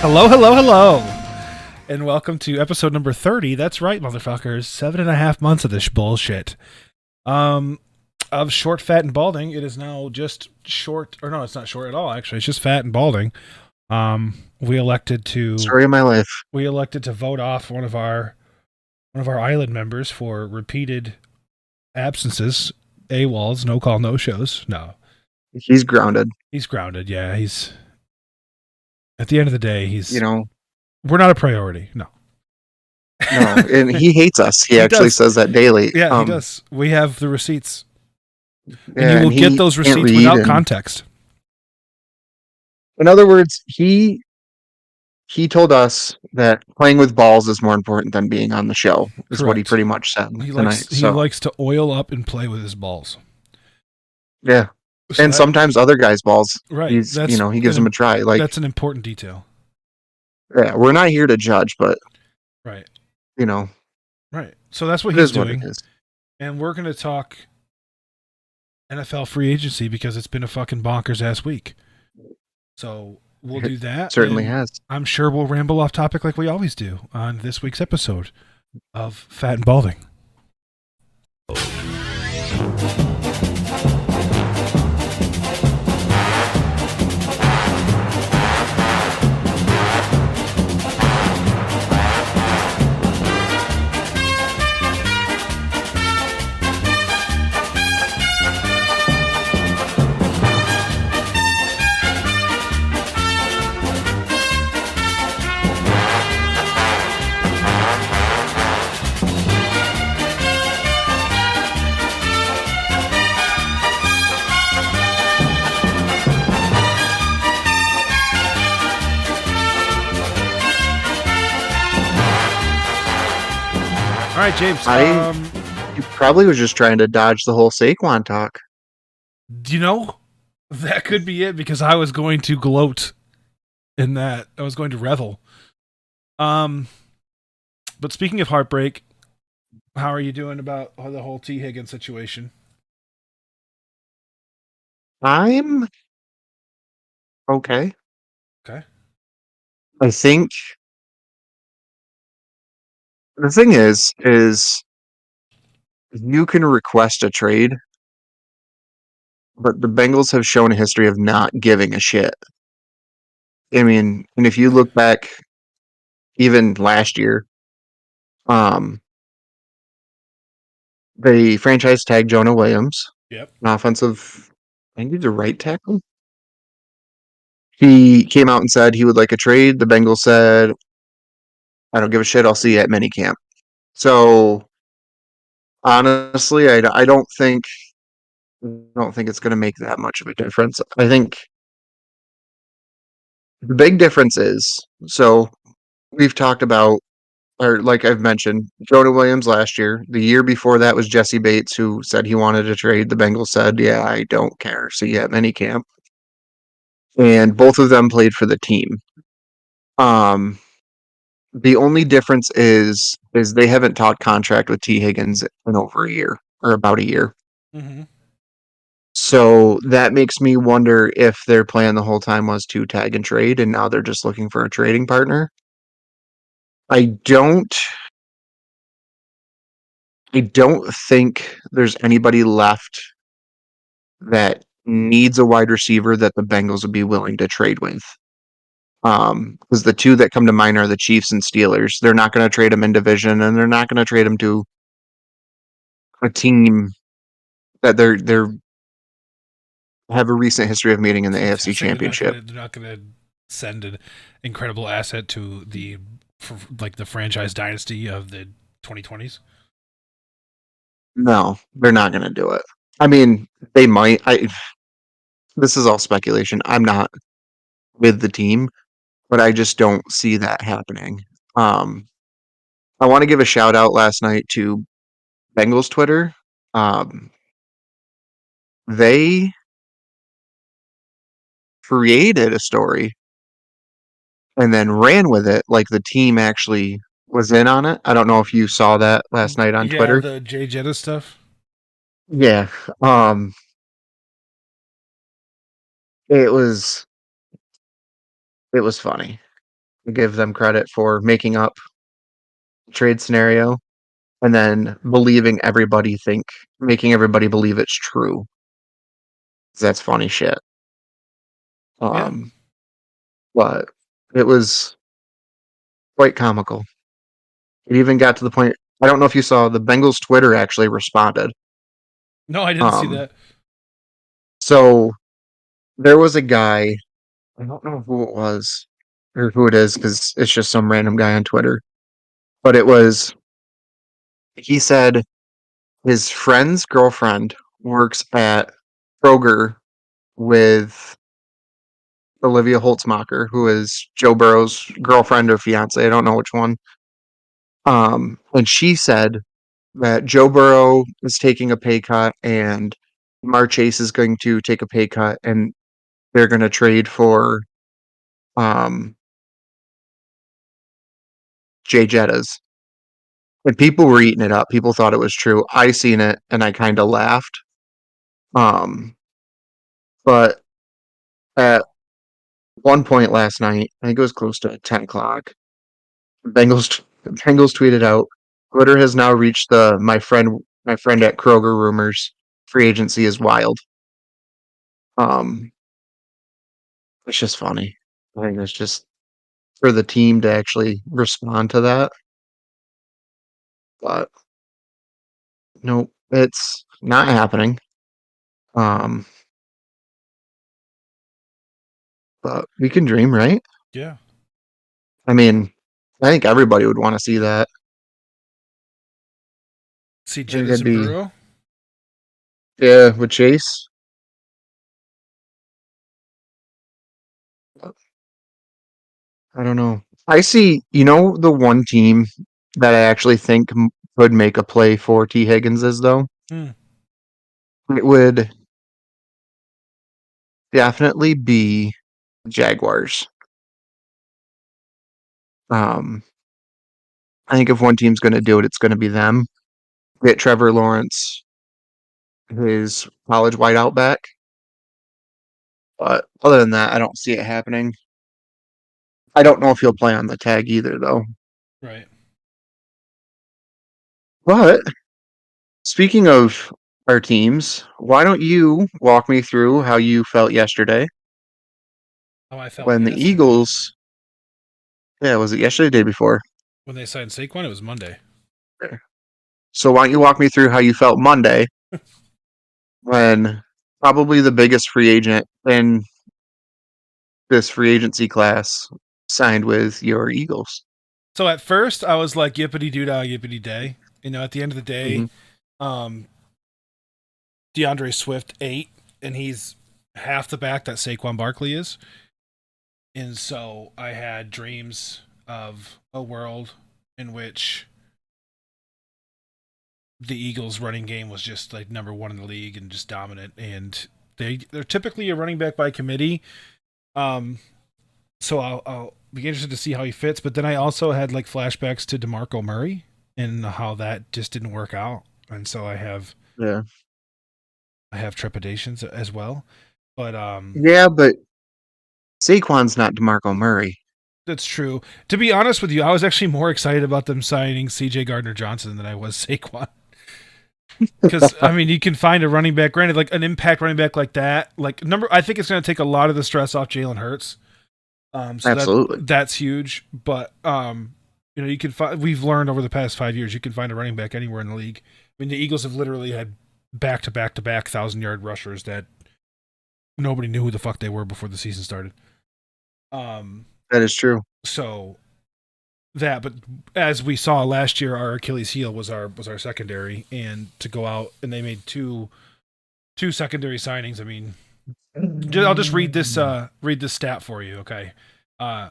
Hello, hello, hello, and welcome to episode number 30. That's right, motherfuckers. 7.5 months of this bullshit. Of short, fat, and balding. It is now just short, or no, it's not short at all. Actually, it's just fat and balding. We elected to Story of my life. vote off one of our island members for repeated absences, AWOLs, no call, no shows. No, He's grounded. he's grounded. Yeah, he's at the end of the day, You know, we're not a priority. No. no, and he hates us. He He actually does. says that daily. Yeah, he does. We have the receipts. And Yeah, you will and get he those can't receipts read. without context. In other words, he told us that playing with balls is more important than being on the show. Is what he Correct. pretty much said He tonight. So likes to oil up and play with his balls. yeah, So and that, sometimes other guys' balls. right. He gives them a try. Like, that's an important detail. yeah, we're not here to judge, but Right. you know, Right. So that's what it he's is what it doing. is. And we're going to talk NFL free agency because it's been a fucking bonkers ass week. So we'll do that. Certainly has. I'm sure we'll ramble off topic like we always do on this week's episode of Fat and Balding. All right, James. He probably was just trying to dodge the whole Saquon talk. Do you know, that could be it because I was going to gloat in that. I was going to revel. But speaking of heartbreak, how are you doing about the whole T. Higgins situation? I'm okay. Okay. I think the thing is you can request a trade, but the Bengals have shown a history of not giving a shit. I mean, and if you look back even last year, um, they franchise tagged Jonah Williams, Yep. an offensive, I think he's a right tackle. He came out and said he would like a trade. The Bengals said, I don't give a shit. I'll see you at minicamp. So honestly, I don't think it's going to make that much of a difference. I think the big difference is, so we've talked about, or like I've mentioned, Jonah Williams last year. The year before that was Jesse Bates, who said he wanted to trade. The Bengals said, yeah, I don't care. See you at minicamp. And both of them played for the team. Um, the only difference is they haven't talked contract with T. Higgins in over a year, or about a year. Mm-hmm. So that makes me wonder if their plan the whole time was to tag and trade, and now they're just looking for a trading partner. I don't I don't think there's anybody left that needs a wide receiver that the Bengals would be willing to trade with. Because the two that come to mind are the Chiefs and Steelers. They're not going to trade them in division, and they're not going to trade them to a team that they're have a recent history of meeting in the AFC Championship. They're not gonna send an incredible asset to the franchise dynasty of the 2020s. No, they're not going to do it. I mean, they might. This is all speculation. I'm not with the team, but I just don't see that happening. Um, I want to give a shout out last night to Bengals Twitter. Um, they created a story and then ran with it like the team actually was in on it. I don't know if you saw that last night on Yeah, Twitter. the Jay Jetta stuff. Yeah. Um, it was funny. I give them credit for making up the trade scenario and then making everybody believe it's true. That's funny shit. Yeah. Um, but it was quite comical. It even got to the point. I don't know if you saw the Bengals Twitter actually responded. No, I didn't see Um, that. so there was a guy. I don't know who it was or who it is because it's just some random guy on Twitter. But it was. He said his friend's girlfriend works at Kroger with Olivia Holtzmacher, who is Joe Burrow's girlfriend or fiance. I don't know which one. And she said that Joe Burrow is taking a pay cut and Jamar Chase is going to take a pay cut and they're going to trade for um, Jay Jettas. And people were eating it up. People thought it was true. I seen it and I kind of laughed. Um, but at one point last night, I think it was close to 10 o'clock, Bengals tweeted out, Twitter has now reached the my friend at Kroger rumors. Free agency is wild. Um, it's just funny. I think it's just for the team to actually respond to that. But no, it's not happening. Um, but we can dream, right? Yeah. I mean, I think everybody would want to see that. See I think Jettas that'd and be, Burrow. yeah, with Chase. I don't know. I see, the one team that I actually think could make a play for T. Higgins is, though, Hmm. it would definitely be Jaguars. Um, I think if one team's going to do it, it's going to be them. Get Trevor Lawrence, his college wideout back. But other than that, I don't see it happening. I don't know if he'll play on the tag either, though. Right. But speaking of our teams, why don't you walk me through how you felt yesterday How I felt when the yesterday Eagles, yeah, was it yesterday, the day before? when they signed Saquon. It was Monday. So why don't you walk me through how you felt Monday when probably the biggest free agent in this free agency class signed with your Eagles? So at first I was like yippity doo dah, yippity day. At the end of the day, Hmm. um, DeAndre Swift ate, and he's half the back that Saquon Barkley is. And so I had dreams of a world in which the Eagles' running game was just like number one in the league and just dominant. And they're typically a running back by committee. Um, so I'll be interested to see how he fits. But then I also had like flashbacks to DeMarco Murray and how that just didn't work out. And so Yeah. I have trepidations as well. But Yeah, but Saquon's not DeMarco Murray. that's true. To be honest with you, I was actually more excited about them signing C.J. Gardner Johnson than I was Saquon. Because I mean, you can find a running back, granted, like an impact running back like that. Like number, I think it's going to take a lot of the stress off Jalen Hurts. So Absolutely. that's huge. But you can find. We've learned over the past 5 years, you can find a running back anywhere in the league. I mean, the Eagles have literally had back to back to back 1,000-yard rushers that nobody knew who the fuck they were before the season started. Um, That is true. so but as we saw last year, our Achilles heel was our secondary, and to go out and they made two secondary signings. I mean, I'll just read this stat for you. Okay, uh,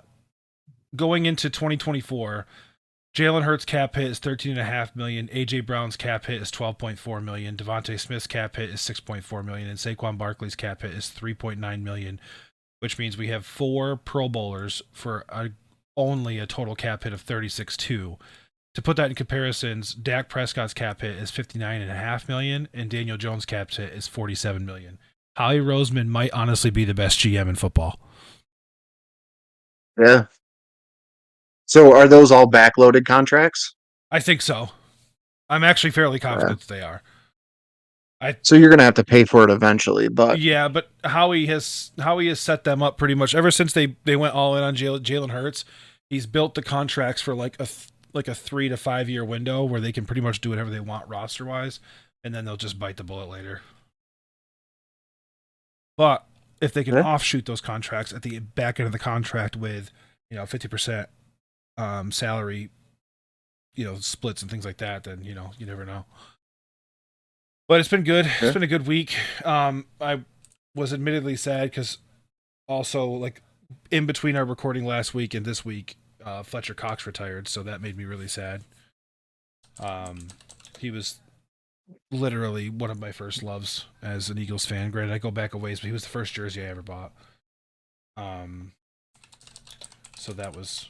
going into 2024, Jalen Hurts cap hit is 13.5 million. AJ Brown's cap hit is 12.4 million. Devontae Smith's cap hit is 6.4 million, and Saquon Barkley's cap hit is 3.9 million. Which means we have 4 Pro Bowlers for only a total cap hit of 36.2. To put that in comparisons, Dak Prescott's cap hit is 59.5 million, and Daniel Jones' cap hit is 47 million. Howie Roseman might honestly be the best GM in football. Yeah. So are those all backloaded contracts? I think so. I'm actually fairly confident they are. So you're gonna have to pay for it eventually, but Yeah, but Howie has set them up pretty much ever since they went all in on Jalen Hurts. He's built the contracts for like a 3 to 5 year window where they can pretty much do whatever they want roster wise, and then they'll just bite the bullet later. But if they can offshoot those contracts at the back end of the contract with 50% salary, splits and things like that, then you never know. But it's been good. It's been a good week. I was admittedly sad because also like in between our recording last week and this week, Fletcher Cox retired, so that made me really sad. He was literally one of my first loves as an Eagles fan. Granted, I go back a ways, but he was the first jersey I ever bought. So that was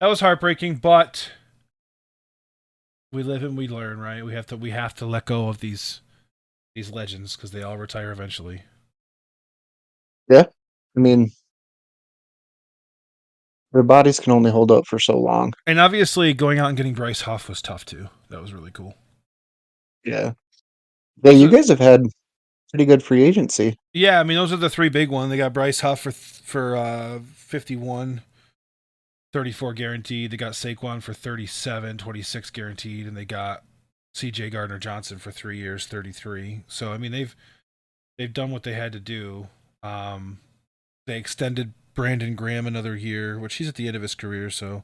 heartbreaking, but we live and we learn, right? We have to let go of these legends because they all retire eventually. yeah, I mean, their bodies can only hold up for so long. And obviously, going out and getting Bryce Huff was tough too. That was really cool. Yeah, you guys have had pretty good free agency. Yeah, I mean those are the three big ones. They got Bryce Huff for 51, 34 guaranteed. They got Saquon for 37, 26 guaranteed, and they got CJ Gardner-Johnson for 3 years, 33. So I mean they've done what they had to do. They extended Brandon Graham another year, which he's at the end of his career, so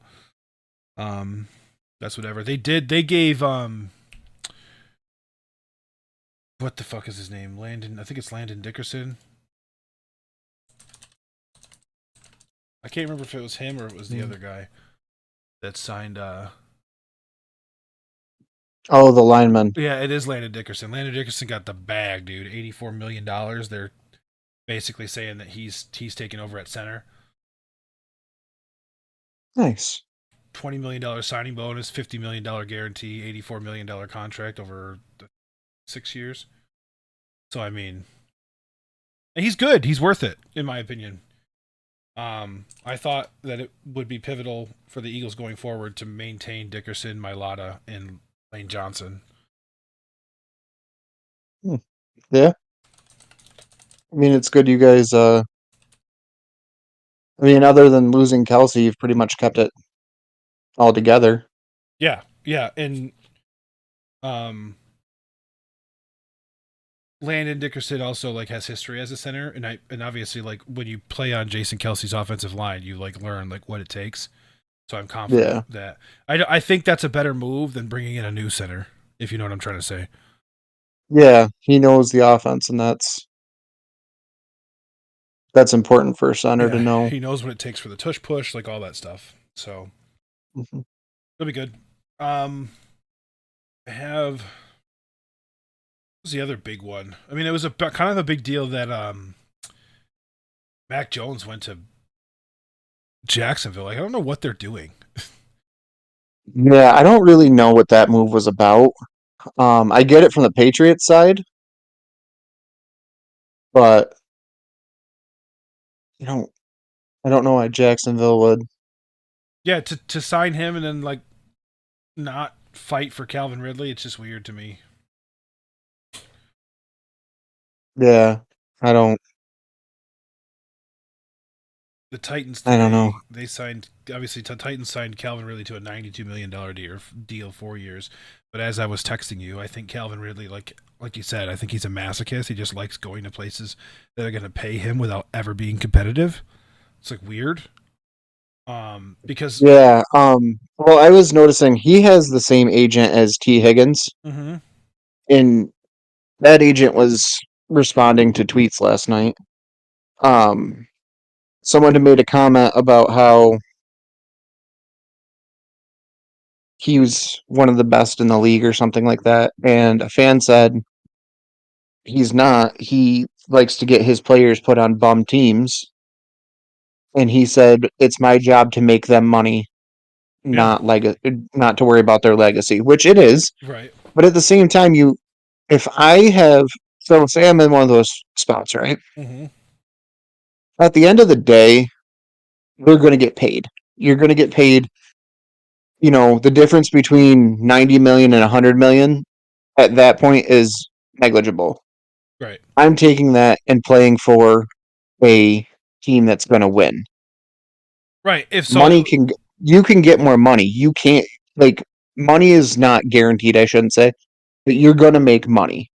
that's whatever. They gave what the fuck is his name? Landon, I think it's Landon Dickerson. I can't remember if it was him or it was the other guy that signed Oh, the lineman. Yeah, it is Landon Dickerson. Landon Dickerson got the bag, dude. $84 million. They're basically saying that he's taking over at center. Nice. $20 million signing bonus, $50 million guarantee, $84 million contract over 6 years. So I mean, he's good. He's worth it, in my opinion. I thought that it would be pivotal for the Eagles going forward to maintain Dickerson, Mailata, and Lane Johnson. Yeah. I mean, it's good you guys. I mean, other than losing Kelsey, you've pretty much kept it all together. Yeah, and Landon Dickerson also like has history as a center, and obviously like when you play on Jason Kelsey's offensive line, you like learn like what it takes. So I'm confident that I think that's a better move than bringing in a new center, if you know what I'm trying to say. Yeah, he knows the offense, and that's important for a center to know. He knows what it takes for the tush push, like all that stuff. So it'll be good. I have what was the other big one? I mean, it was kind of a big deal that Mac Jones went to Jacksonville. Like, I don't know what they're doing. Yeah, I don't really know what that move was about. I get it from the Patriots side, but I don't know why Jacksonville would. Yeah, to sign him and then like not fight for Calvin Ridley, it's just weird to me. Yeah, I don't. The Titans today, I don't know. they signed, obviously, Titans signed Calvin Ridley to a $92 million deal, 4 years. But as I was texting you, I think Calvin Ridley, like you said, I think he's a masochist. He just likes going to places that are going to pay him without ever being competitive. It's like weird. Because Yeah. Well, I was noticing he has the same agent as T. Higgins, and that agent was responding to tweets last night. Someone had made a comment about how he was one of the best in the league or something like that, and a fan said he's not. He likes to get his players put on bum teams, and he said it's my job to make them money, yeah, not to worry about their legacy, which it is. right. But at the same time, if I have, so say I'm in one of those spots, right? At the end of the day, they're going to get paid. You're going to get paid the difference between 90 million and 100 million at that point is negligible. Right. I'm taking that and playing for a team that's going to win. Right. If Money so, can You can get more money. You can't like money is not guaranteed, I shouldn't say, but you're going to make money.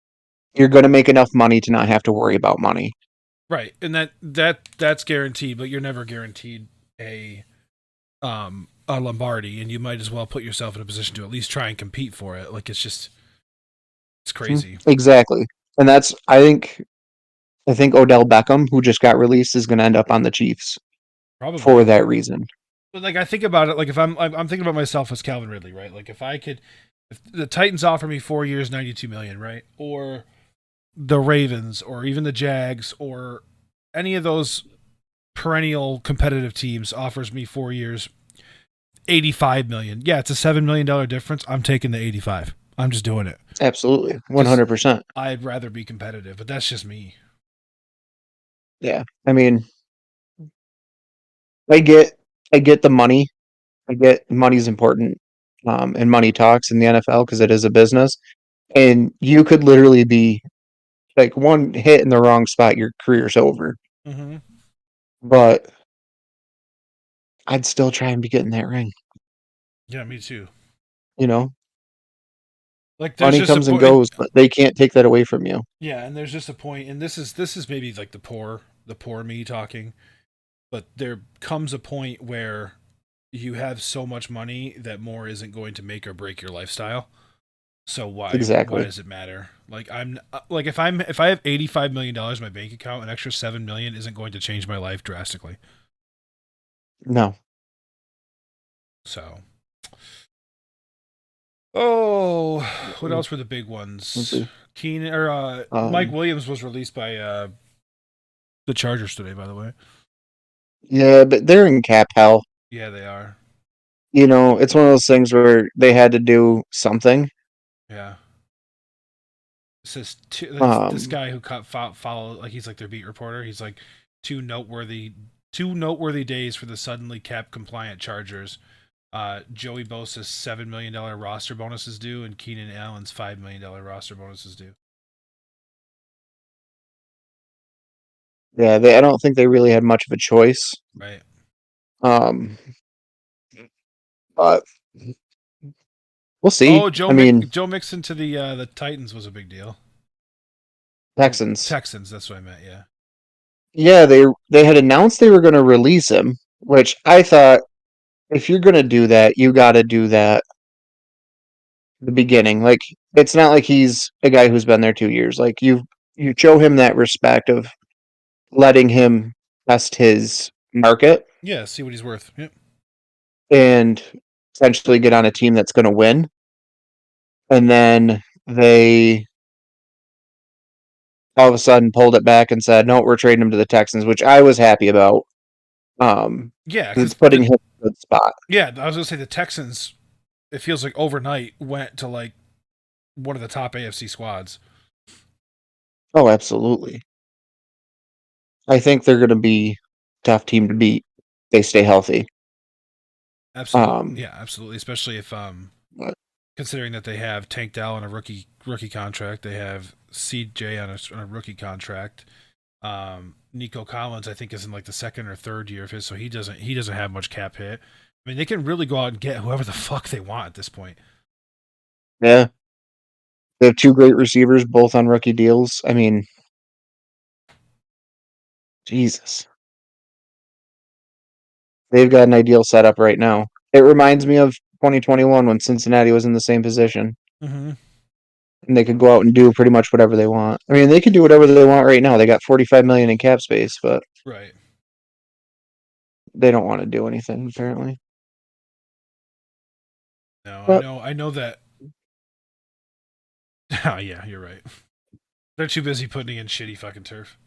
You're going to make enough money to not have to worry about money. right, and that's guaranteed, but you're never guaranteed a Lombardi, and you might as well put yourself in a position to at least try and compete for it. Like it's crazy. Exactly. And that's I think Odell Beckham, who just got released, is going to end up on the Chiefs for Probably. that reason. But like I think about it, like if I'm thinking about myself as Calvin Ridley, right? Like if the Titans offer me 4 years, 92 million, right? Or the Ravens, or even the Jags, or any of those perennial competitive teams offers me 4 years, 85 million. Yeah, it's a $7 million difference. I'm taking the 85. I'm just doing it Absolutely. because 100%. I'd rather be competitive, but that's just me. Yeah. I mean, I get I get the money. I get money's important. And money talks in the NFL because it is a business. And you could literally be like one hit in the wrong spot, your career's over. Mm-hmm. But I'd still try and be getting that ring. Yeah, me too. You know, Like there's money just a comes and point. goes, but they can't take that away from you. Yeah, and there's just a point, and this is maybe like the poor me talking, but there comes a point where you have so much money that more isn't going to make or break your lifestyle. So why Exactly. does it matter? Like like if I have $85 million in my bank account, an extra 7 million isn't going to change my life drastically. No. So oh, what Mm, else were the big let's ones? see. Keenan or Mike Um, Williams was released by the Chargers today, by the way. yeah, but they're in cap hell. Yeah, they are. It's one of those things where they had to do something. Yeah. Says this Um, guy who follow like he's like their beat reporter. He's like two noteworthy two noteworthy days for the suddenly cap compliant Chargers. Joey Bosa's $7 million roster bonus is due, and Keenan Allen's $5 million roster bonus is due. yeah, I don't think they really had much of a choice. Right. Um, but we'll see. Oh, I mean, Joe Mixon to the Titans was a big deal. Or Texans. Texans, that's what I meant. Yeah. Yeah, they had announced they were going to release him, which I thought if you're going to do that, you got to do that the beginning. Like it's not like he's a guy who's been there 2 years. Like you show him that respect of letting him test his market Yeah. See what he's worth. Yep. and essentially get on a team that's going to win. And then they all of a sudden pulled it back and said, "No, we're trading him to the Texans," which I was happy about. Yeah, 'Cause it's because putting him in a good spot. I was gonna say the Texans. It feels like overnight went to like one of the top AFC squads. Oh, absolutely. I think they're going to be a tough team to beat. They stay healthy. Absolutely, Um, yeah, absolutely. Especially if but considering that they have Tank Dell on a rookie contract, they have CJ on a rookie contract. Nico Collins, I think, is in like the second or third year of his, so he doesn't have much cap hit. I mean, they can really go out and get whoever the fuck they want at this point. yeah, they have two great receivers, both on rookie deals. I mean, Jesus, they've got an ideal setup right now. It reminds me of 2021 when Cincinnati was in the same position Mm-hmm. and they could go out and do pretty much whatever they want. I mean, they could do whatever they want right now. They got 45 million in cap space, but Right. they don't want to do anything apparently. No, I But know. I know that. Oh yeah, you're right. They're too busy putting in shitty fucking turf.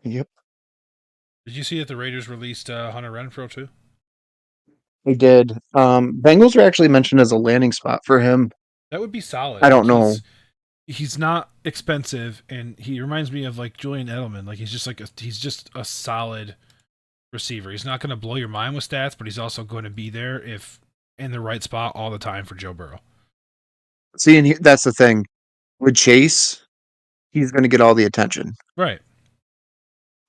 yep, Did you see that the Raiders released Hunter Renfro too? they did. Bengals are actually mentioned as a landing spot for him. That would be I solid. Like don't know. he's not expensive, and he reminds me of like Julian Edelman. Like he's just a solid receiver. He's not going to blow your mind with stats, but he's also going to be there if in the right spot all the time for Joe Burrow. See, and that's the thing with Chase. He's going to get all the attention, Right.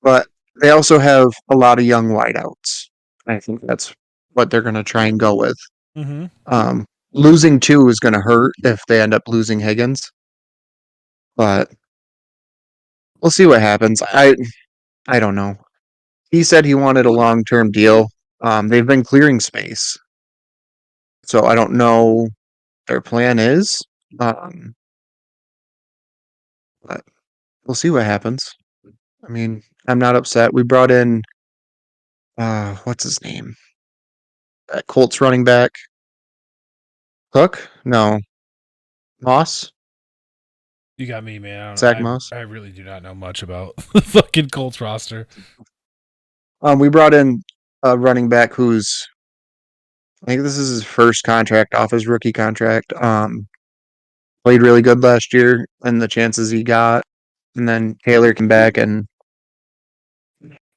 but they also have a lot of young wideouts. I think that's what they're going to try and go with. Mm-hmm. Um, Losing two is going to hurt if they end up losing Higgins, but we'll see what happens. I don't know. He said he wanted a long term deal. They've been clearing space, so I don't know their plan is. Um, but we'll see what happens. I mean, I'm not upset. We brought in what's his name? That Colts running back. Cook? No. Moss? You got me, man. Zach Moss? I really do not know much about the fucking Colts roster. We brought in a running back who's I think this is his first contract off his rookie contract. Played really good last year and the chances he got. And then Taylor came back and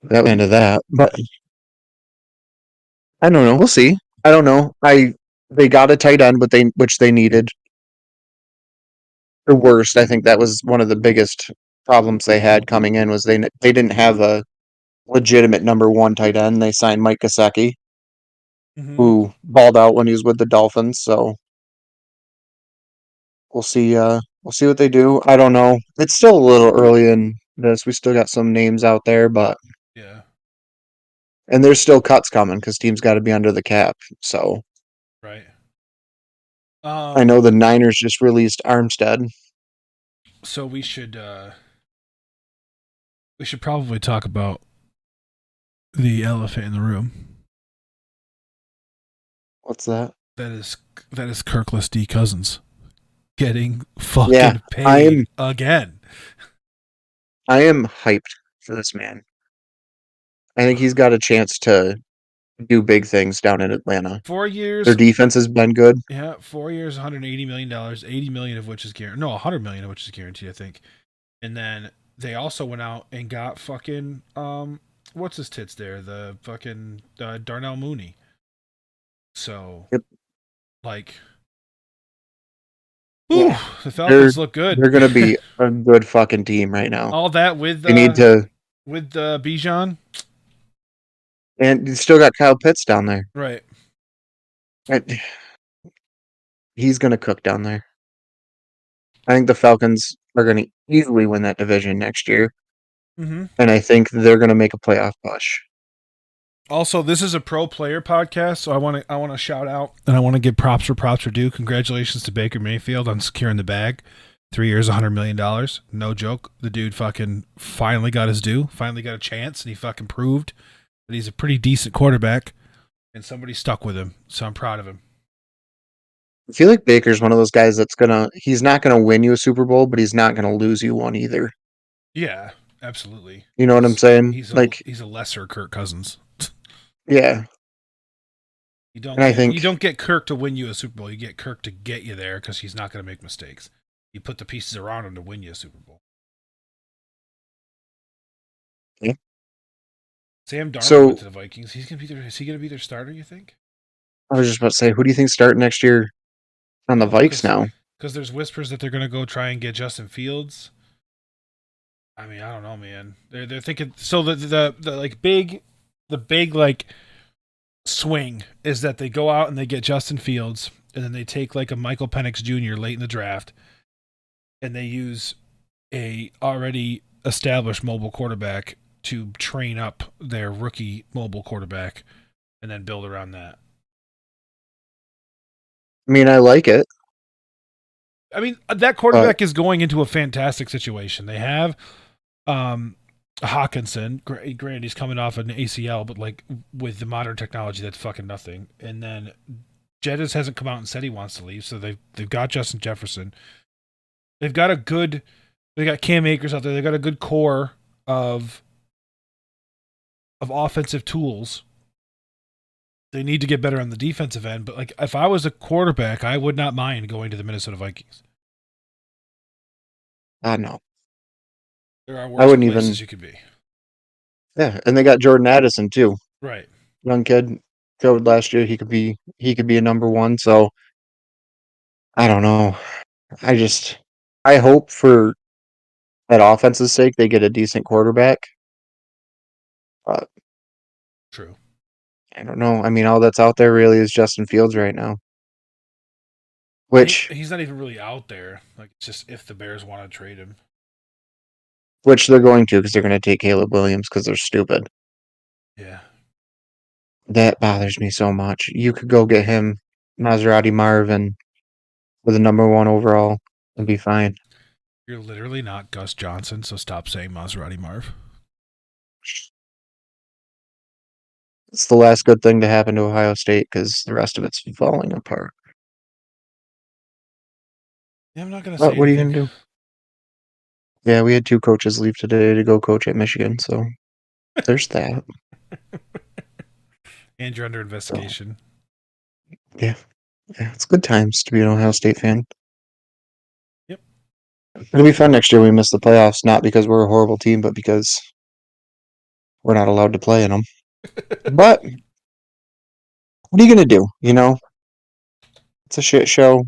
that ended that. But I don't know. We'll see. I don't know. They got a tight end, but which they needed. The worst, I think that was one of the biggest problems they had coming in was they didn't have a legitimate number one tight end. They signed Mike Gesicki, Mm-hmm. who balled out when he was with the Dolphins. So we'll see. We'll see what they do. I don't know. It's still a little early in this. We still got some names out there, but Yeah. and there's still cuts coming because teams got to be under the cap. So Right. I know the Niners just released Armstead. So we should probably talk about the elephant in the room. What's that? That is Kirkless D Cousins getting Yeah, fucking I paid am. again. I am hyped for this man. I think he's got a chance to do big things down in Atlanta. 4 years. Their defense has been good. Yeah, 4 years, $180 million, 80 million of which is guaranteed. No, 100 million of which is guaranteed, I think. And then they also went out and got fucking what's his tits there? The fucking Darnell Mooney. So Yep. like, whew, Yeah, the they're Falcons look good. they're gonna be a good fucking team right now. All that with They need to, Bijan. and you still got Kyle Pitts down there. Right. And he's gonna cook down there. I think the Falcons are gonna easily win that division next year, Mm-hmm. and I think they're gonna make a playoff push. Also, this is a pro player podcast, so I want to shout out and I want to give props where props are due. Congratulations to Baker Mayfield on securing the bag. 3 years, $100 million. No joke. The dude fucking finally got his due. Finally got a chance, and he fucking proved that he's a pretty decent quarterback. And somebody stuck with him, so I'm proud of him. I feel like Baker's one of those guys he's not gonna win you a Super Bowl, but he's not gonna lose you one either. Yeah, absolutely. You know what I'm saying? He's a lesser Kirk Cousins. Yeah. And I You think don't get Kirk to win you a Super Bowl. You get Kirk to get you there because he's not going to make mistakes. You put the pieces around him to win you a Super Bowl. yeah. Sam Darnold So went to the Vikings. Is he going to be their starter? You think? I was just about to say, who do you think starting next year on the Well, Vikes now? because there's whispers that they're going to go try and get Justin Fields. I mean, I don't know, man. They're thinking so the like big like swing is that they go out and they get Justin Fields and then they take like a Michael Penix Jr. late in the draft and they use a already established mobile quarterback to train up their rookie mobile quarterback and then build around that. I mean, I like it, I mean, that but quarterback is going into a fantastic situation. They have Hawkinson. Granted, he's coming off an ACL, but like with the modern technology, that's fucking nothing. And then Jettis hasn't come out and said he wants to leave, so they've got Justin Jefferson. They've got they got Cam Akers out there. They got a good core of offensive tools. They need to get better on the defensive end, but like if I was a quarterback, I would not mind going to the Minnesota Vikings. I don't know. There are I worse wouldn't places even. you could be. Yeah, and they got Jordan Addison too. Right. Young kid, showed last year he could be a number one. So I don't know. I just I hope for that offense's sake they get a decent quarterback. But True. I don't know. I mean, all that's out there really is Justin Fields right now, And which he's not even really out there. Like, it's just if the Bears want to trade him. they're going to because they're going to take Caleb Williams because they're stupid. Yeah. That bothers me so much. You could go get him, Maserati Marvin, with a number one overall and be fine. You're literally not Gus Johnson, so stop saying Maserati Marv. It's the last good thing to happen to Ohio State because the rest of it's falling apart. Yeah, I'm not going to But say what are you anything. going to do? Yeah, we had two coaches leave today to go coach at Michigan, so there's that. And you're under So, investigation. yeah, it's good times to be an Ohio State fan. Yep. It'll be fun next year when we miss the playoffs, not because we're a horrible team, but because we're not allowed to play in them. But what are you going to do? You know, it's a shit show.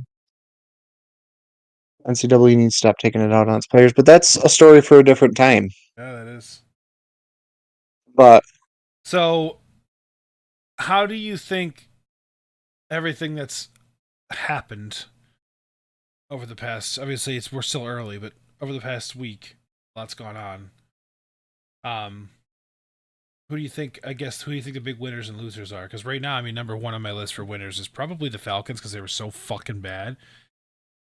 NCAA needs to stop taking it out on its players, but that's a story for a different time. Yeah, that is. But So, how do you think everything that's happened over the past, obviously we're still early, but over the past week, a lot's gone on. Um, who do you think? I guess who do you think the big winners and losers are? Because right now, I mean, number one on my list for winners is probably the Falcons because they were so fucking bad.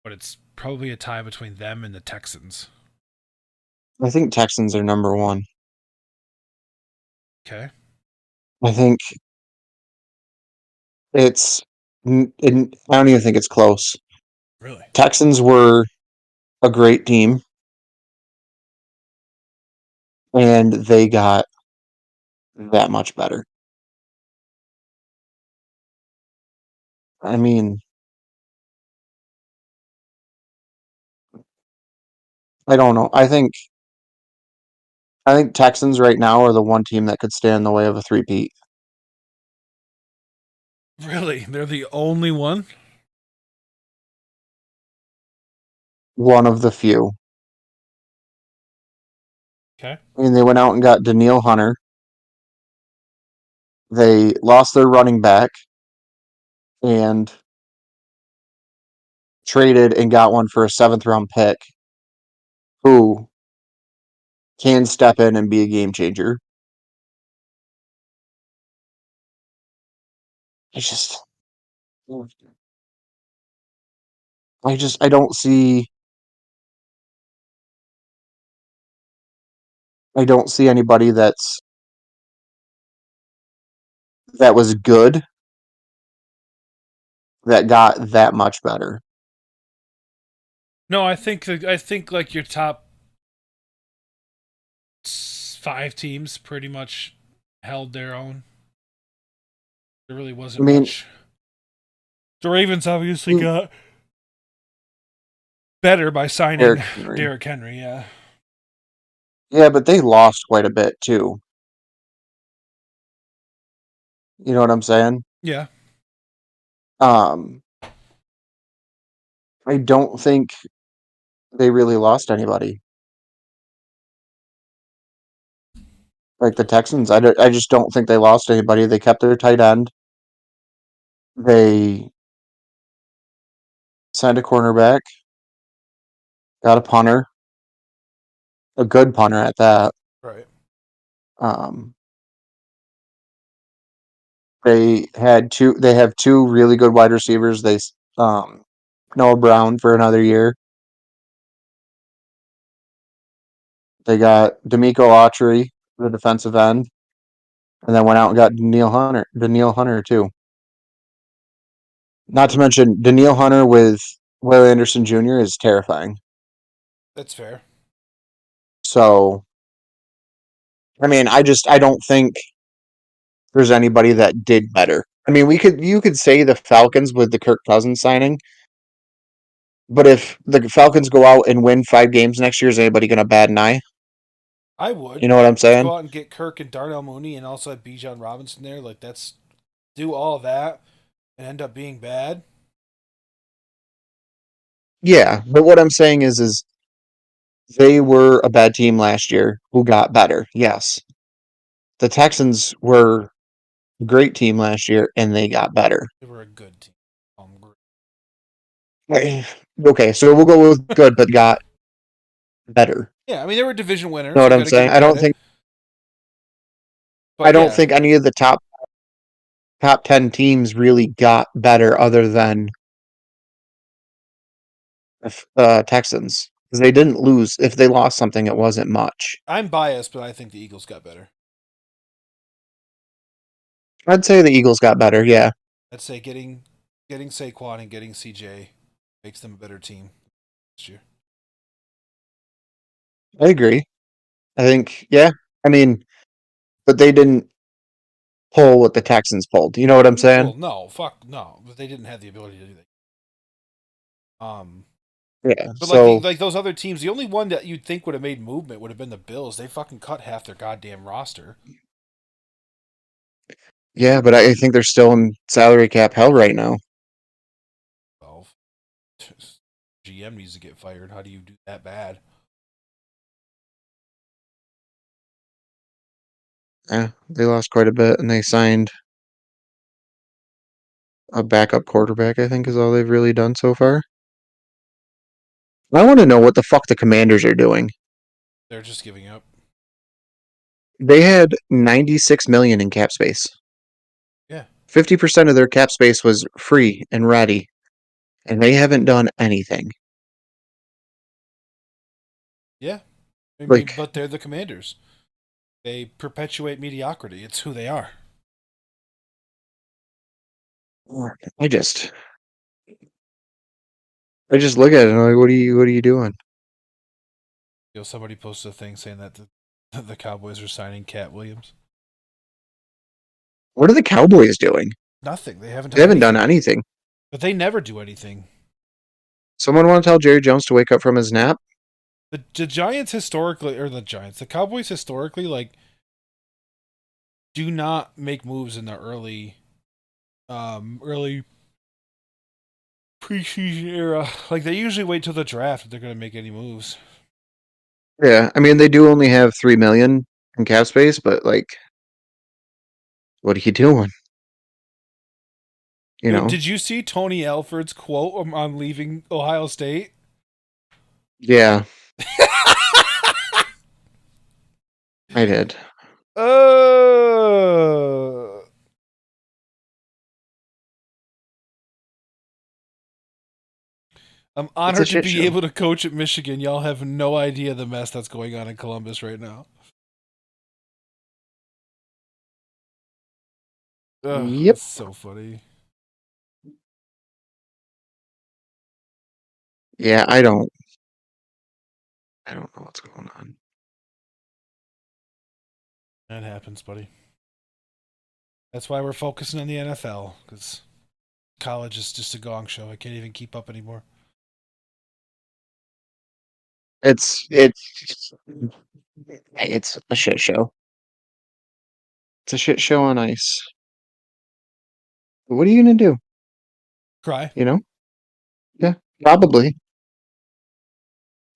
But it's probably a tie between them and the Texans. I think Texans are number one. Okay, I think it's. I don't even think it's close. really? Texans were a great team, and they got that much better. I mean, I don't know. I think Texans right now are the one team that could stand in the way of a three-peat. Really? They're the only one? One of the few. Okay. And they went out and got Daniil Hunter. They lost their running back and traded and got one for a seventh round pick who can step in and be a game changer. It's just I don't see anybody that was good that got that much better. No, I think like your top five teams pretty much held their own. There really I wasn't mean, much. The Ravens obviously got better by signing Derrick Henry. Derrick Henry. Yeah. Yeah, but they lost quite a bit too. You know what I'm saying? Yeah. Um, I don't think they really lost anybody. Like the Texans, I just don't think they lost anybody. They kept their tight end. They signed a cornerback, got a punter, a good punter at that. Right. Um, they have two really good wide receivers. Noah Brown for another year. They got D'Amico Autry, the defensive end, and then went out and got Daniil Hunter too. Not to mention Daniil Hunter with Will Anderson Jr. is terrifying. That's fair. So I mean, I don't think there's anybody that did better. I mean, you could say the Falcons with the Kirk Cousins signing, but if the Falcons go out and win 5 games next year, is anybody going to bat an eye? I You would know what I'm just go saying? out and get Kirk and Darnell Mooney and also have Bijan Robinson there. Like that's do all that and end up being bad. Yeah, but what I'm saying is they were a bad team last year who got better. Yes. The Texans were a great team last year and they got better. They were a good team. Eh, Okay, so we'll go with good, but got better. Yeah, I mean they were division You know winners. what You I'm got to give saying? them credit. I But don't yeah, think any of the top 10 teams really got better other than Texans. Because they didn't lose. If they lost something, it wasn't much. I'm biased, but I think the Eagles got better. I'd say the Eagles got better, yeah. I'd say getting Saquon and getting CJ makes them a better team this year. I agree. I think, yeah. I mean, but they didn't pull what the Texans pulled. You know what I'm saying? Well, no, fuck no, but they didn't have the ability to do that. Yeah. But like So, like those other teams, the only one that you'd think would have made movement would have been the Bills. They fucking cut half their goddamn roster. yeah, but I think they're still in salary cap hell right now. Well, GM needs to get fired. How do you do that bad? Yeah, they lost quite a bit and they signed a backup quarterback, I think is all they've really done so far. I want to know what the fuck the Commanders are doing. They're just giving up. They had 96 million in cap space. Yeah, 50% of their cap space was free and ready, and they haven't done anything. yeah. I mean, Like, but they're the Commanders. They perpetuate mediocrity. It's who they are. I just I just look at it and I'm like, what are you doing? Somebody posted a thing saying that the Cowboys are signing Cat Williams. What are the Cowboys doing? Nothing. They haven't They done haven't done anything. anything. But they never do anything. Someone want to tell Jerry Jones to wake up from his nap? The Giants historically, or the Giants, the Cowboys historically, like, do not make moves in the early preseason era. Like, they usually wait till the draft if they're going to make any moves. Yeah, I mean they do only have 3 million in cap space, but like, what are you doing? You Yo, know? did you see Tony Alford's quote on leaving Ohio State? Yeah, I did. Uh, I'm It's a honored to shit be show. able to coach at Michigan. Y'all have no idea the mess that's going on in Columbus right now. Ugh, Yep. that's so funny. Yeah, I don't know what's going on. That happens, buddy. That's why we're focusing on the NFL, because college is just a gong show. I can't even keep up anymore. It's a shit show. It's a shit show on ice. What are you gonna do? Cry. You know? Yeah, probably.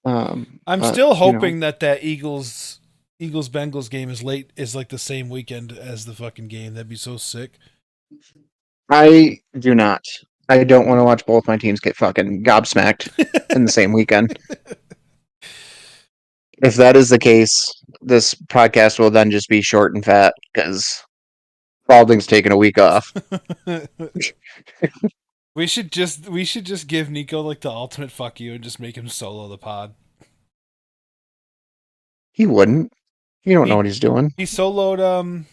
I'm But still hoping that Eagles Bengals game is like the same weekend as the fucking game. That'd be so sick. I do not. I don't want to watch both my teams get fucking gobsmacked in the same weekend. If that is the case, this podcast will then just be short and fat because Balding's taking a week off. we should just give Nico like the ultimate fuck you and just make him solo the pod. He wouldn't. You don't know He what he's doing. he soloed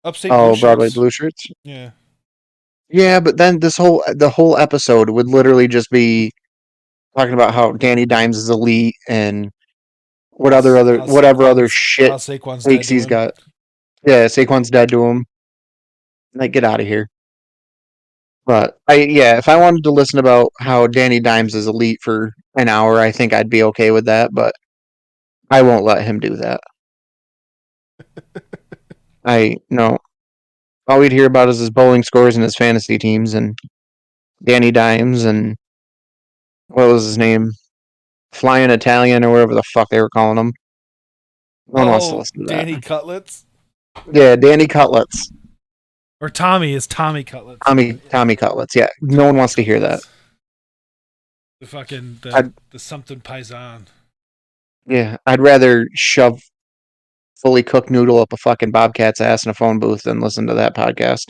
Upstate Blue Oh, Broadway Shirts. Blue Shirts. Yeah. Yeah, but then the whole episode would literally just be talking about how Danny Dimes is elite and How whatever other how shit Saquon's dead takes to he's him. got. Yeah, Saquon's dead to him. Like, get out of here. But if I wanted to listen about how Danny Dimes is elite for an hour, I think I'd be okay with that. But I won't let him do that. I no. All we'd hear about is his bowling scores and his fantasy teams and Danny Dimes and what was his name? Flying Italian or whatever the fuck they were calling him. No one wants to Oh, listen to that. Danny Cutlets Yeah, Danny Cutlets. or Tommy is Tommy Cutlets. Tommy Cutlets. Yeah, no one Tommy wants to hear that. Cutlets. The fucking I'd, the something paisan. I'd rather shove fully cooked noodle up a fucking bobcat's ass in a phone booth than listen to that podcast.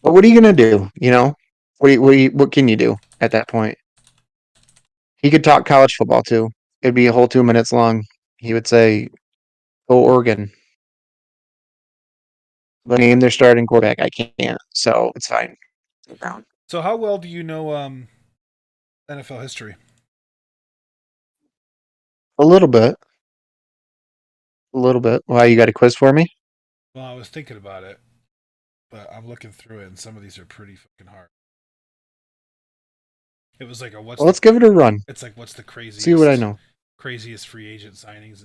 But what are you gonna do? You know, what can you do at that point? He could talk college football too. It'd be a whole 2 minutes long. He would say, "Go Oregon." But name their starting quarterback. I can't, so it's fine. So how well do you know NFL history? A little bit. A little bit. Why, you got a quiz for me? Well, I was thinking about it, but I'm looking through it, and some of these are pretty fucking hard. It was like a Well, let's give it a run. It's like what's the See what I know. craziest free agent signings?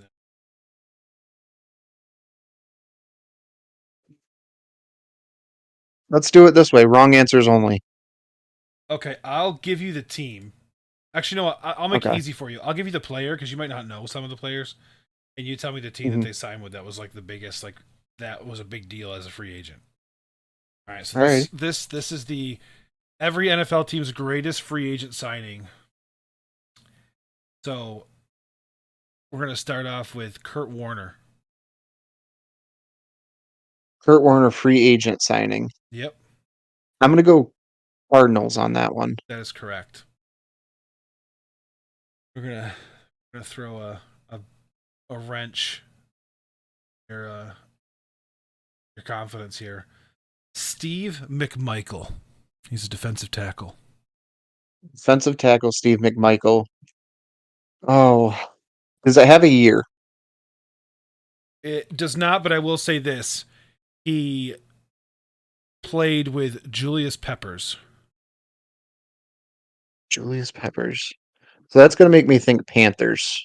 Let's do it this way. Wrong answers only. Okay, I'll give you the team. Actually, no, I'll make it Okay. easy for you. I'll give you the player because you might not know some of the players, and you tell me the team that Mhm. they signed with that was like the biggest, like that was a big deal as a free agent. All right, so All right. this is the every NFL team's greatest free agent signing. So we're gonna start off with Kurt Warner. Kurt Warner free agent signing. Yep, I'm gonna go Cardinals on that one. that is correct. We're gonna throw a wrench your confidence here. Steve McMichael. He's a defensive tackle. Defensive tackle Steve McMichael. Oh, does it have a year? It does not, but I will say this. He played with Julius Peppers. Julius Peppers. So that's gonna make me think Panthers.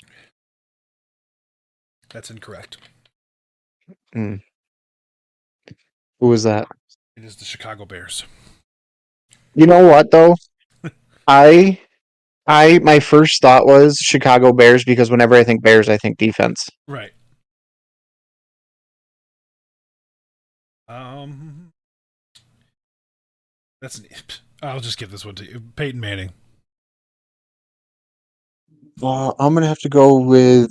That's incorrect. Hmm. Who was that? It is the Chicago Bears. You know what though? I my first thought was Chicago Bears because whenever I think Bears, I think defense. Right. Um that's I'll just give this one to you. Peyton Manning. Well, I'm gonna have to go with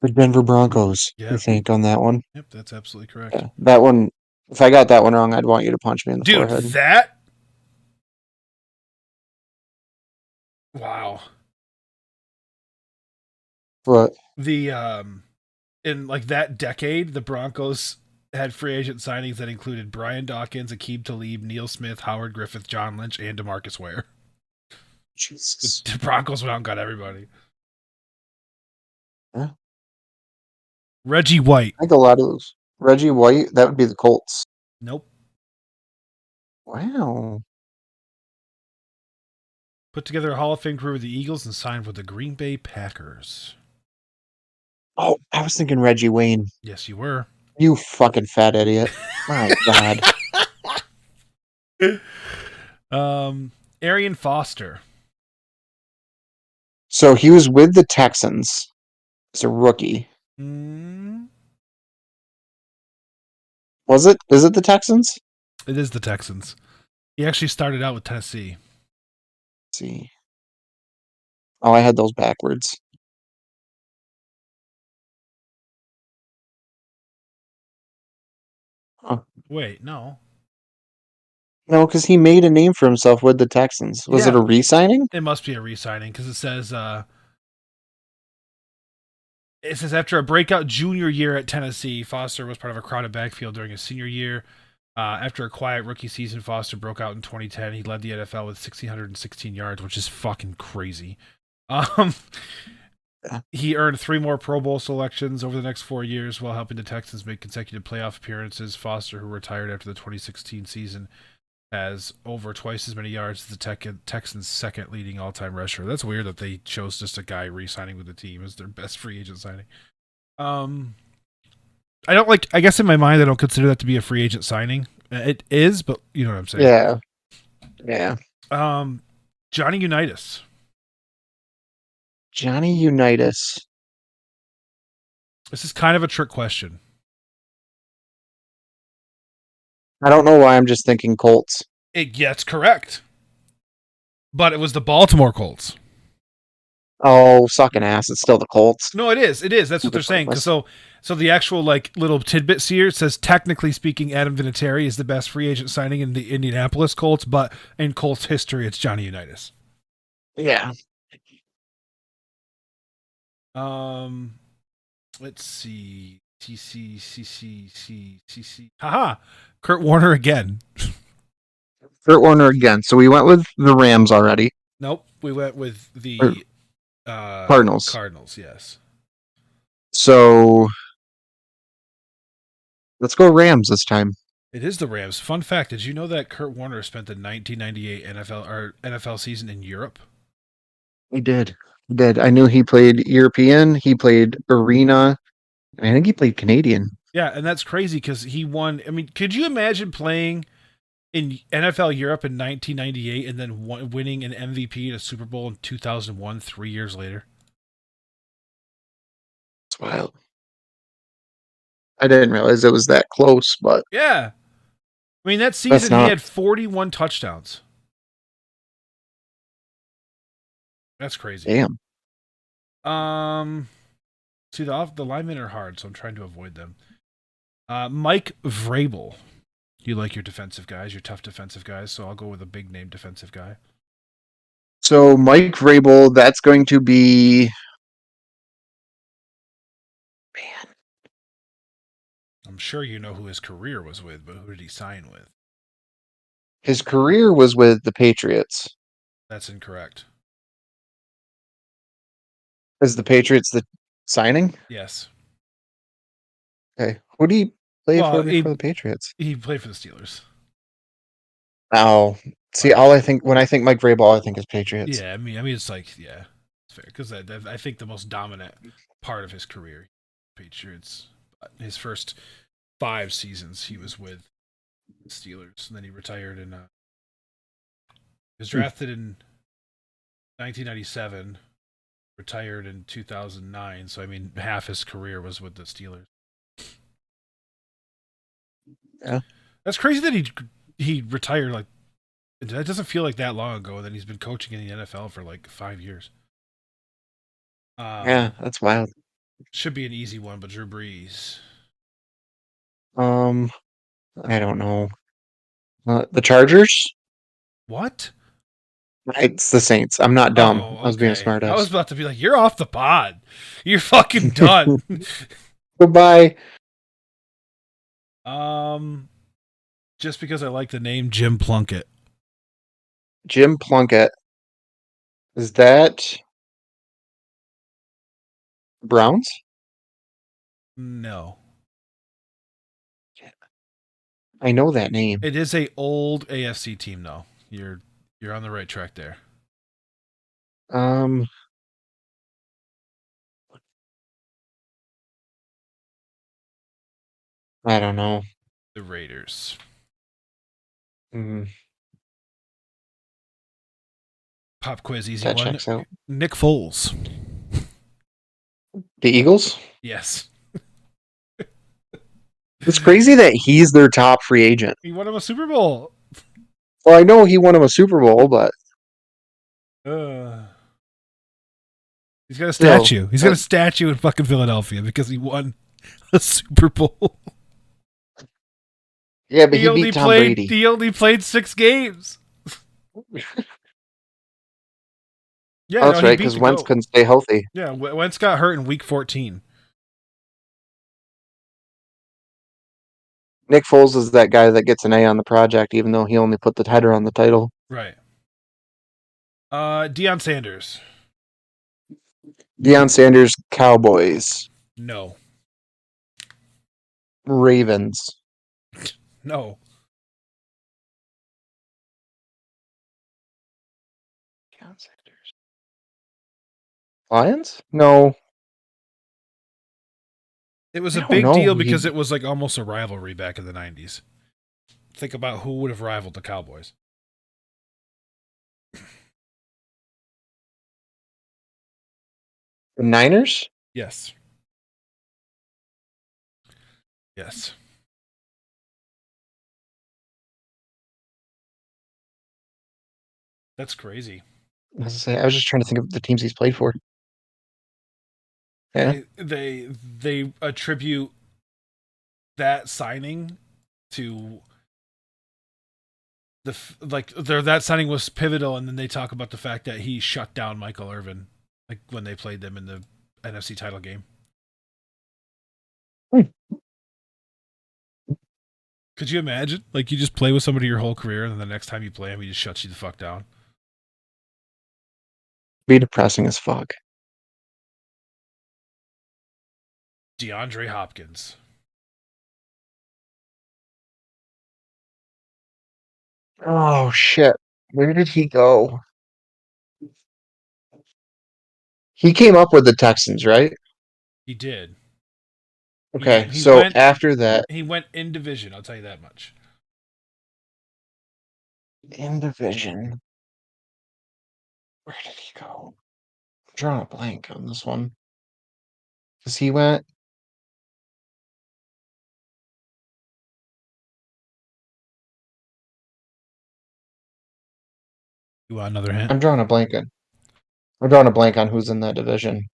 the Denver Broncos. I Yeah. think on that one. Yep, that's absolutely correct. Yeah, that one. If I got that one wrong, I'd want you to punch me in the Dude, forehead. that wow. But The in like that decade, the Broncos had free agent signings that included Brian Dawkins, Aqib Talib, Neil Smith, Howard Griffith, John Lynch, and DeMarcus Ware. Jesus, The Broncos went out and got everybody. yeah. Reggie White. I think a lot of those. Reggie White, that would be the Colts. Nope. Wow. Put together a Hall of Fame career with the Eagles and signed with the Green Bay Packers. Oh, I was thinking Reggie Wayne. Yes, you were. You fucking fat idiot. My God. Arian Foster. So he was with the Texans as a rookie. Mm, Was it? Is it the Texans? it is the Texans. He actually started out with Tennessee. Let's see. Oh, I had those backwards. Huh. Wait, no. No, because he made a name for himself with the Texans. Was it Yeah. a re-signing? It must be a re-signing because it says after a breakout junior year at Tennessee, Foster was part of a crowded backfield during his senior year. After a quiet rookie season, Foster broke out in 2010. He led the NFL with 1,616 yards, which is fucking crazy. He earned 3 more Pro Bowl selections over the next 4 years while helping the Texans make consecutive playoff appearances. Foster, who retired after the 2016 season, has over twice as many yards as the Texans' second leading all-time rusher. That's weird that they chose just a guy re-signing with the team as their best free agent signing. Um, I don't like. I guess in my mind, I don't consider that to be a free agent signing. It is, but you know what I'm saying. Yeah. Yeah. Um, Johnny Unitas. Johnny Unitas. This is kind of a trick question. I don't know why I'm just thinking Colts. It gets correct, but it was the Baltimore Colts. Oh, sucking ass. It's still the Colts. No, it is. It is. That's what they're saying. So the actual like little tidbits here it says technically speaking, Adam Vinatieri is the best free agent signing in the Indianapolis Colts, but in Colts history, it's Johnny Unitas. Yeah. Um, let's see. TCCCCCC. Haha. Kurt Warner again. Kurt Warner again. So we went with the Rams already. Nope. We went with Or the Cardinals. Cardinals. Yes. So let's go Rams this time. It is the Rams. Fun fact: did you know that Kurt Warner spent the 1998 NFL season in Europe? He did. He did. I knew he played European. He played Arena. I think he played Canadian. Yeah, and that's crazy because he won. I mean, could you imagine playing in NFL Europe in 1998 and then winning an MVP and a Super Bowl in 2001, 3 years later? It's wild. I didn't realize it was that close, but Yeah. I mean, that that's season he not. had 41 touchdowns. That's crazy. Damn. See, the linemen are hard, so I'm trying to avoid them. Mike Vrabel. You like your defensive guys, your tough defensive guys, so I'll go with a big name defensive guy. So Mike Vrabel, that's going to be. Man, I'm sure you know who his career was with, but who did he sign with? his career was with the Patriots. That's incorrect. Is the Patriots the signing? Yes. Okay. Who do you play Well, for before the Patriots? he played for the Steelers. Oh, see, But all I think when I think Mike Vrabel, all I think is Patriots. yeah, I mean, it's like yeah, it's fair because I think the most dominant part of his career, Patriots. His first 5 seasons, he was with the Steelers, and then he retired and he was drafted in 1997, retired in 2009. So I mean, half his career was with the Steelers. Yeah. That's crazy that he retired like that doesn't feel like that long ago. And then he's been coaching in the NFL for like 5 years. Yeah, that's wild. Should be an easy one, but Drew Brees. Um, I don't know. The Chargers? What? It's the Saints. I'm not dumb. I Oh, was being a okay. I was smartass. about to be like, you're off the pod. You're fucking done. Goodbye. um, just because I like the name Jim Plunkett. Jim Plunkett. Is that Browns? No, I know that name. it is a old AFC team though. You're on the right track there. Um, I don't know. The Raiders. Mm, Pop quiz, easy that one. checks out. Nick Foles. The Eagles? Yes, It's crazy that he's their top free agent. he won him a Super Bowl. Well, I know he won him a Super Bowl, but Uh, he's got a still, statue. He's got a statue in fucking Philadelphia because he won a Super Bowl. yeah, but he beat Tom Brady. He only played 6 games. Yeah, Oh, that's no, he right, beat because the Wentz GOAT. couldn't stay healthy. Yeah, Wentz got hurt in week 14. Nick Foles is that guy that gets an A on the project, even though he only put the header on the title. Right. Deion Sanders. Deion Sanders, Cowboys, No. Ravens. No. Lions? No, It was I a don't big know deal who because he. it was like almost a rivalry back in the 90s. Think about who would have rivaled the Cowboys. The Niners? Yes. Yes. That's crazy. I was just trying to think of the teams he's played for. Yeah. They attribute that signing to that signing was pivotal, and then they talk about the fact that he shut down Michael Irvin, like when they played them in the NFC title game. Hmm. Could you imagine? Like you just play with somebody your whole career, and then the next time you play him, he just shuts you the fuck down. Be depressing as fuck. DeAndre Hopkins. Oh shit. Where did he go? He came up with the Texans, right? He did. He Okay, he so went after that, he went in division. I'll tell you that much. in division, where did he go? I'm drawing a blank on this one. Because he went, You want another hint? I'm drawing a blank on. I'm drawing a blank on who's in that division.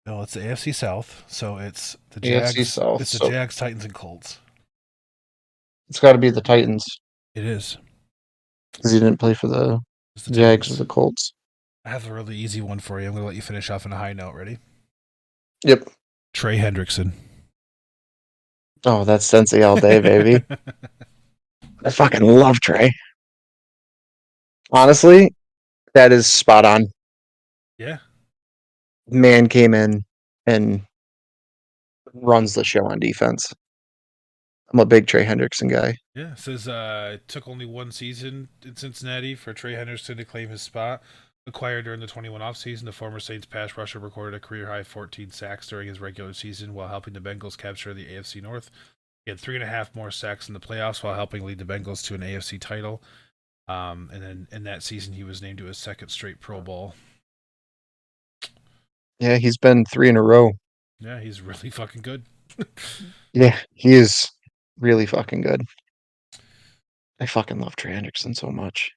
No, it's the AFC South, so it's the AFC Jags. South. It's the So Jags, Titans, and Colts. it's got to be the Titans It is. because he didn't play for the It's the Jags or Titans. the Colts. I have a really easy one for you. I'm going to let you finish off on a high note. Ready? Yep. Trey Hendrickson. Oh, that's Cincy all day, baby. I fucking love Trey. Honestly, that is spot on. Yeah. Man came in and runs the show on defense. I'm a big Trey Hendrickson guy. Yeah. It says it took only one season in Cincinnati for Trey Henderson to claim his spot. Acquired during the 21 offseason, the former Saints pass rusher recorded a career high 14 sacks during his regular season while helping the Bengals capture the AFC North. He had 3.5 more sacks in the playoffs while helping lead the Bengals to an AFC title. And then in that season, he was named to his second straight Pro Bowl. Yeah, he's been three in a row. Yeah, he's really fucking good. Yeah, he is really fucking good. I fucking love Trey Hendrickson so much.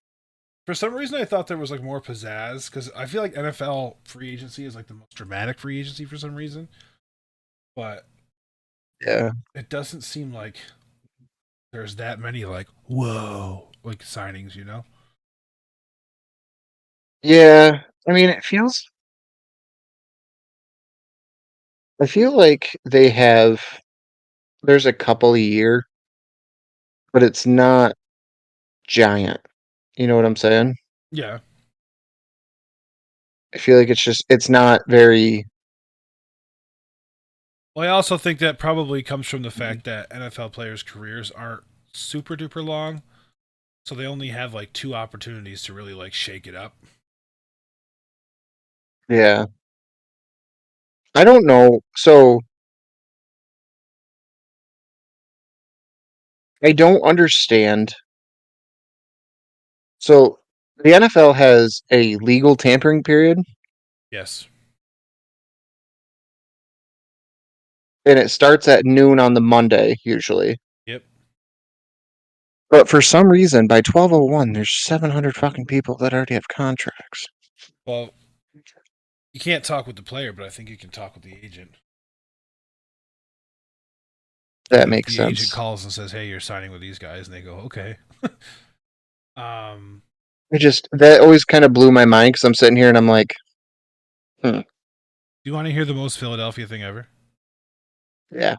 For some reason, I thought there was like more pizzazz because I feel like NFL free agency is like the most dramatic free agency for some reason, but Yeah. it doesn't seem like there's that many like whoa like signings. You know? Yeah. I mean, I feel like there's a couple a year, but it's not giant. You know what I'm saying? Yeah. I feel like it's not very. Well, I also think that probably comes from the fact that NFL players' careers aren't super duper long, so they only have like two opportunities to really like shake it up. Yeah. I don't know. So I don't understand. So the NFL has a legal tampering period, Yes. and it starts at noon on the Monday, usually. Yep. But for some reason, by 12:01, there's 700 fucking people that already have contracts. Well, you can't talk with the player, but I think you can talk with the agent. That Like makes the agent sense. calls and says, "Hey, you're signing with these guys," and they go, "Okay." um, That always kind of blew my mind because I'm sitting here and I'm like, hmm, do you want to hear the most Philadelphia thing ever? yeah.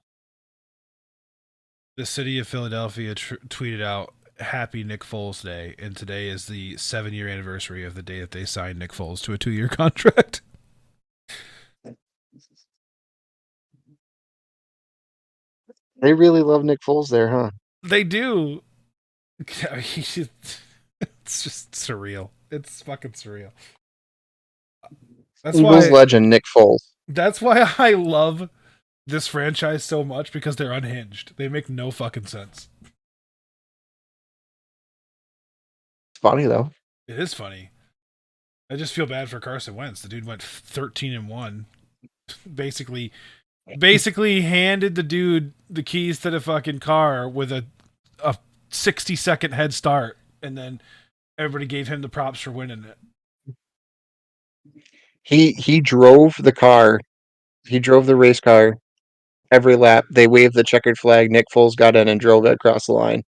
The city of Philadelphia tweeted out Happy Nick Foles Day, and today is the 7-year anniversary of the day that they signed Nick Foles to a 2-year contract. They really love Nick Foles there, huh? They do. It's just surreal. It's fucking surreal. That's Eagles why legend Nick Foles. that's why I love this franchise so much because they're unhinged. They make no fucking sense. It's funny though. It is funny. I just feel bad for Carson Wentz. The dude went 13-1. Basically basically handed the dude the keys to the fucking car with a 60-second head start, and then everybody gave him the props for winning it. He drove the car. He drove the race car every lap. They waved the checkered flag. Nick Foles got in and drove it across the line.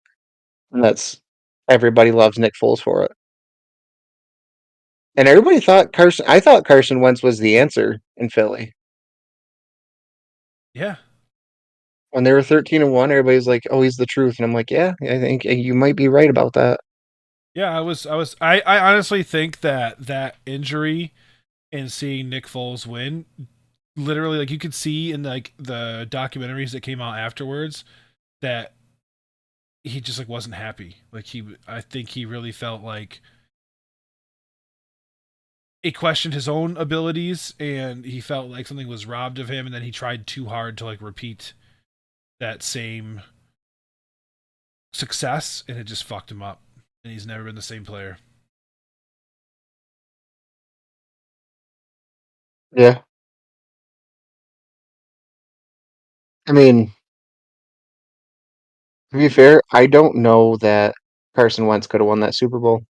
And that's everybody loves Nick Foles for it. And everybody thought Carson. I thought Carson Wentz was the answer in Philly Yeah. when they were 13-1. Everybody's like, "Oh, he's the truth," and I'm like, "Yeah, I think you might be right about that." Yeah, I honestly think that injury and seeing Nick Foles win, literally, like, you could see in like the documentaries that came out afterwards that he just like wasn't happy. Like, I think he really felt like he questioned his own abilities, and he felt like something was robbed of him, and then he tried too hard to like repeat that same success, and it just fucked him up, and he's never been the same player. Yeah, I mean, to be fair, I don't know that Carson Wentz could have won that Super Bowl.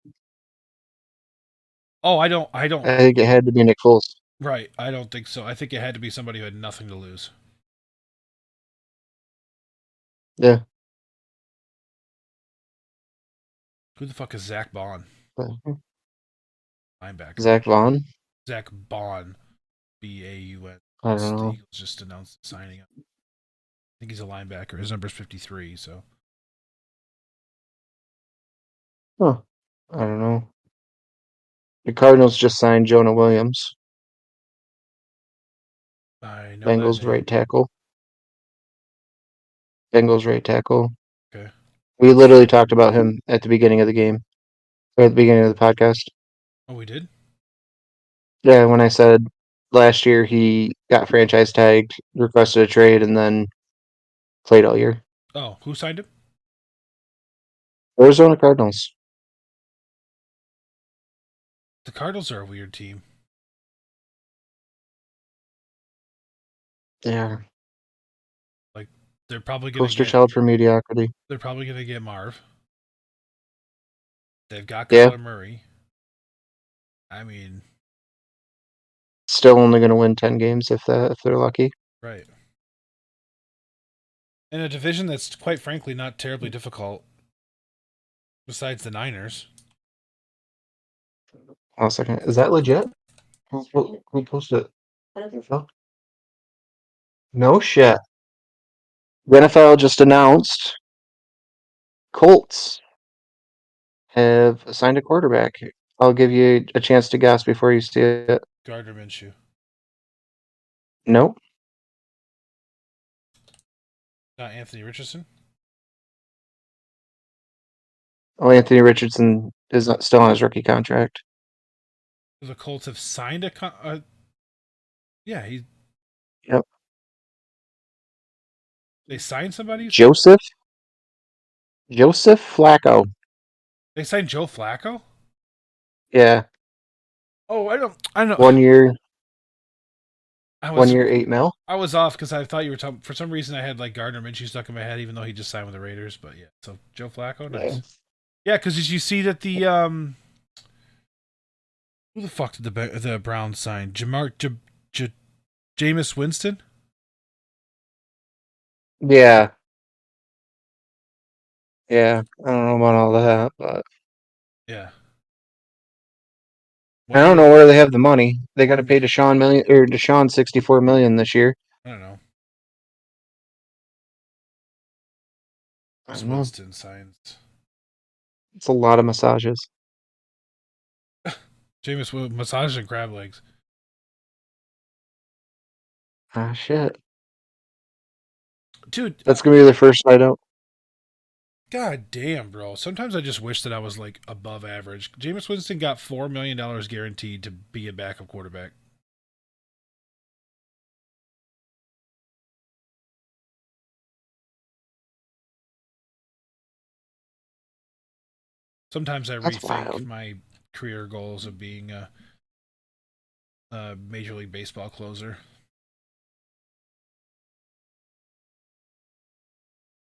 Oh, I don't. I think it had to be Nick Foles. Right, I don't think so. I think it had to be somebody who had nothing to lose. Yeah, Who the fuck is Zach Bond? Linebacker. Zach Vaughn. Zach Bond. Baun. I don't The know. Eagles just announced signing him. I think he's a linebacker. His number's 53. So Huh. I don't know. The Cardinals just signed Jonah Williams, I know that Bengals right name. tackle. Bengals right tackle. Okay. We literally talked about him at the beginning of the game, or at the beginning of the podcast. Oh, we did? Yeah, when I said last year he got franchise tagged, requested a trade, and then played all year. Oh, who signed him? Arizona Cardinals. The Cardinals are a weird team. Yeah, Like, they're probably gonna poster get child for mediocrity. they're probably gonna get Marv. They've got Yeah, Kyler Murray. I mean, still only going to win 10 games if they're lucky. right. In a division that's quite frankly not terribly difficult, besides the Niners. Hold on a second. Is that legit? Who posted it? No shit. The NFL just announced Colts have assigned a quarterback. I'll give you a chance to guess before you see it. Gardner Minshew. Nope. Not Anthony Richardson. Oh, Anthony Richardson is still on his rookie contract. The Colts have signed yeah, Yep. they signed somebody, you said? Joseph Flacco. They signed Joe Flacco? Yeah. Oh, I don't know. 1 year, I one was year, 8 mil. I was off because I thought you were talking. For some reason, I had like Gardner Minshew stuck in my head, even though he just signed with the Raiders. But yeah, so Joe Flacco, Yeah. nice. Yeah, because did you see that the who the fuck did the Browns sign? Jameis Winston. Yeah. Yeah. I don't know about all that, but Yeah, I one don't year. know where they have the money. They got to pay Deshaun 64 million this year. I don't know. I Jameis don't know. Winston signs. It's a lot of massages. Massage and crab legs. Ah, shit. Dude, That's gonna be the first night out. god damn, bro. Sometimes I just wish that I was like above average. Jameis Winston got $4 million guaranteed to be a backup quarterback. Sometimes I That's rethink wild. my career goals of being a Major League Baseball closer.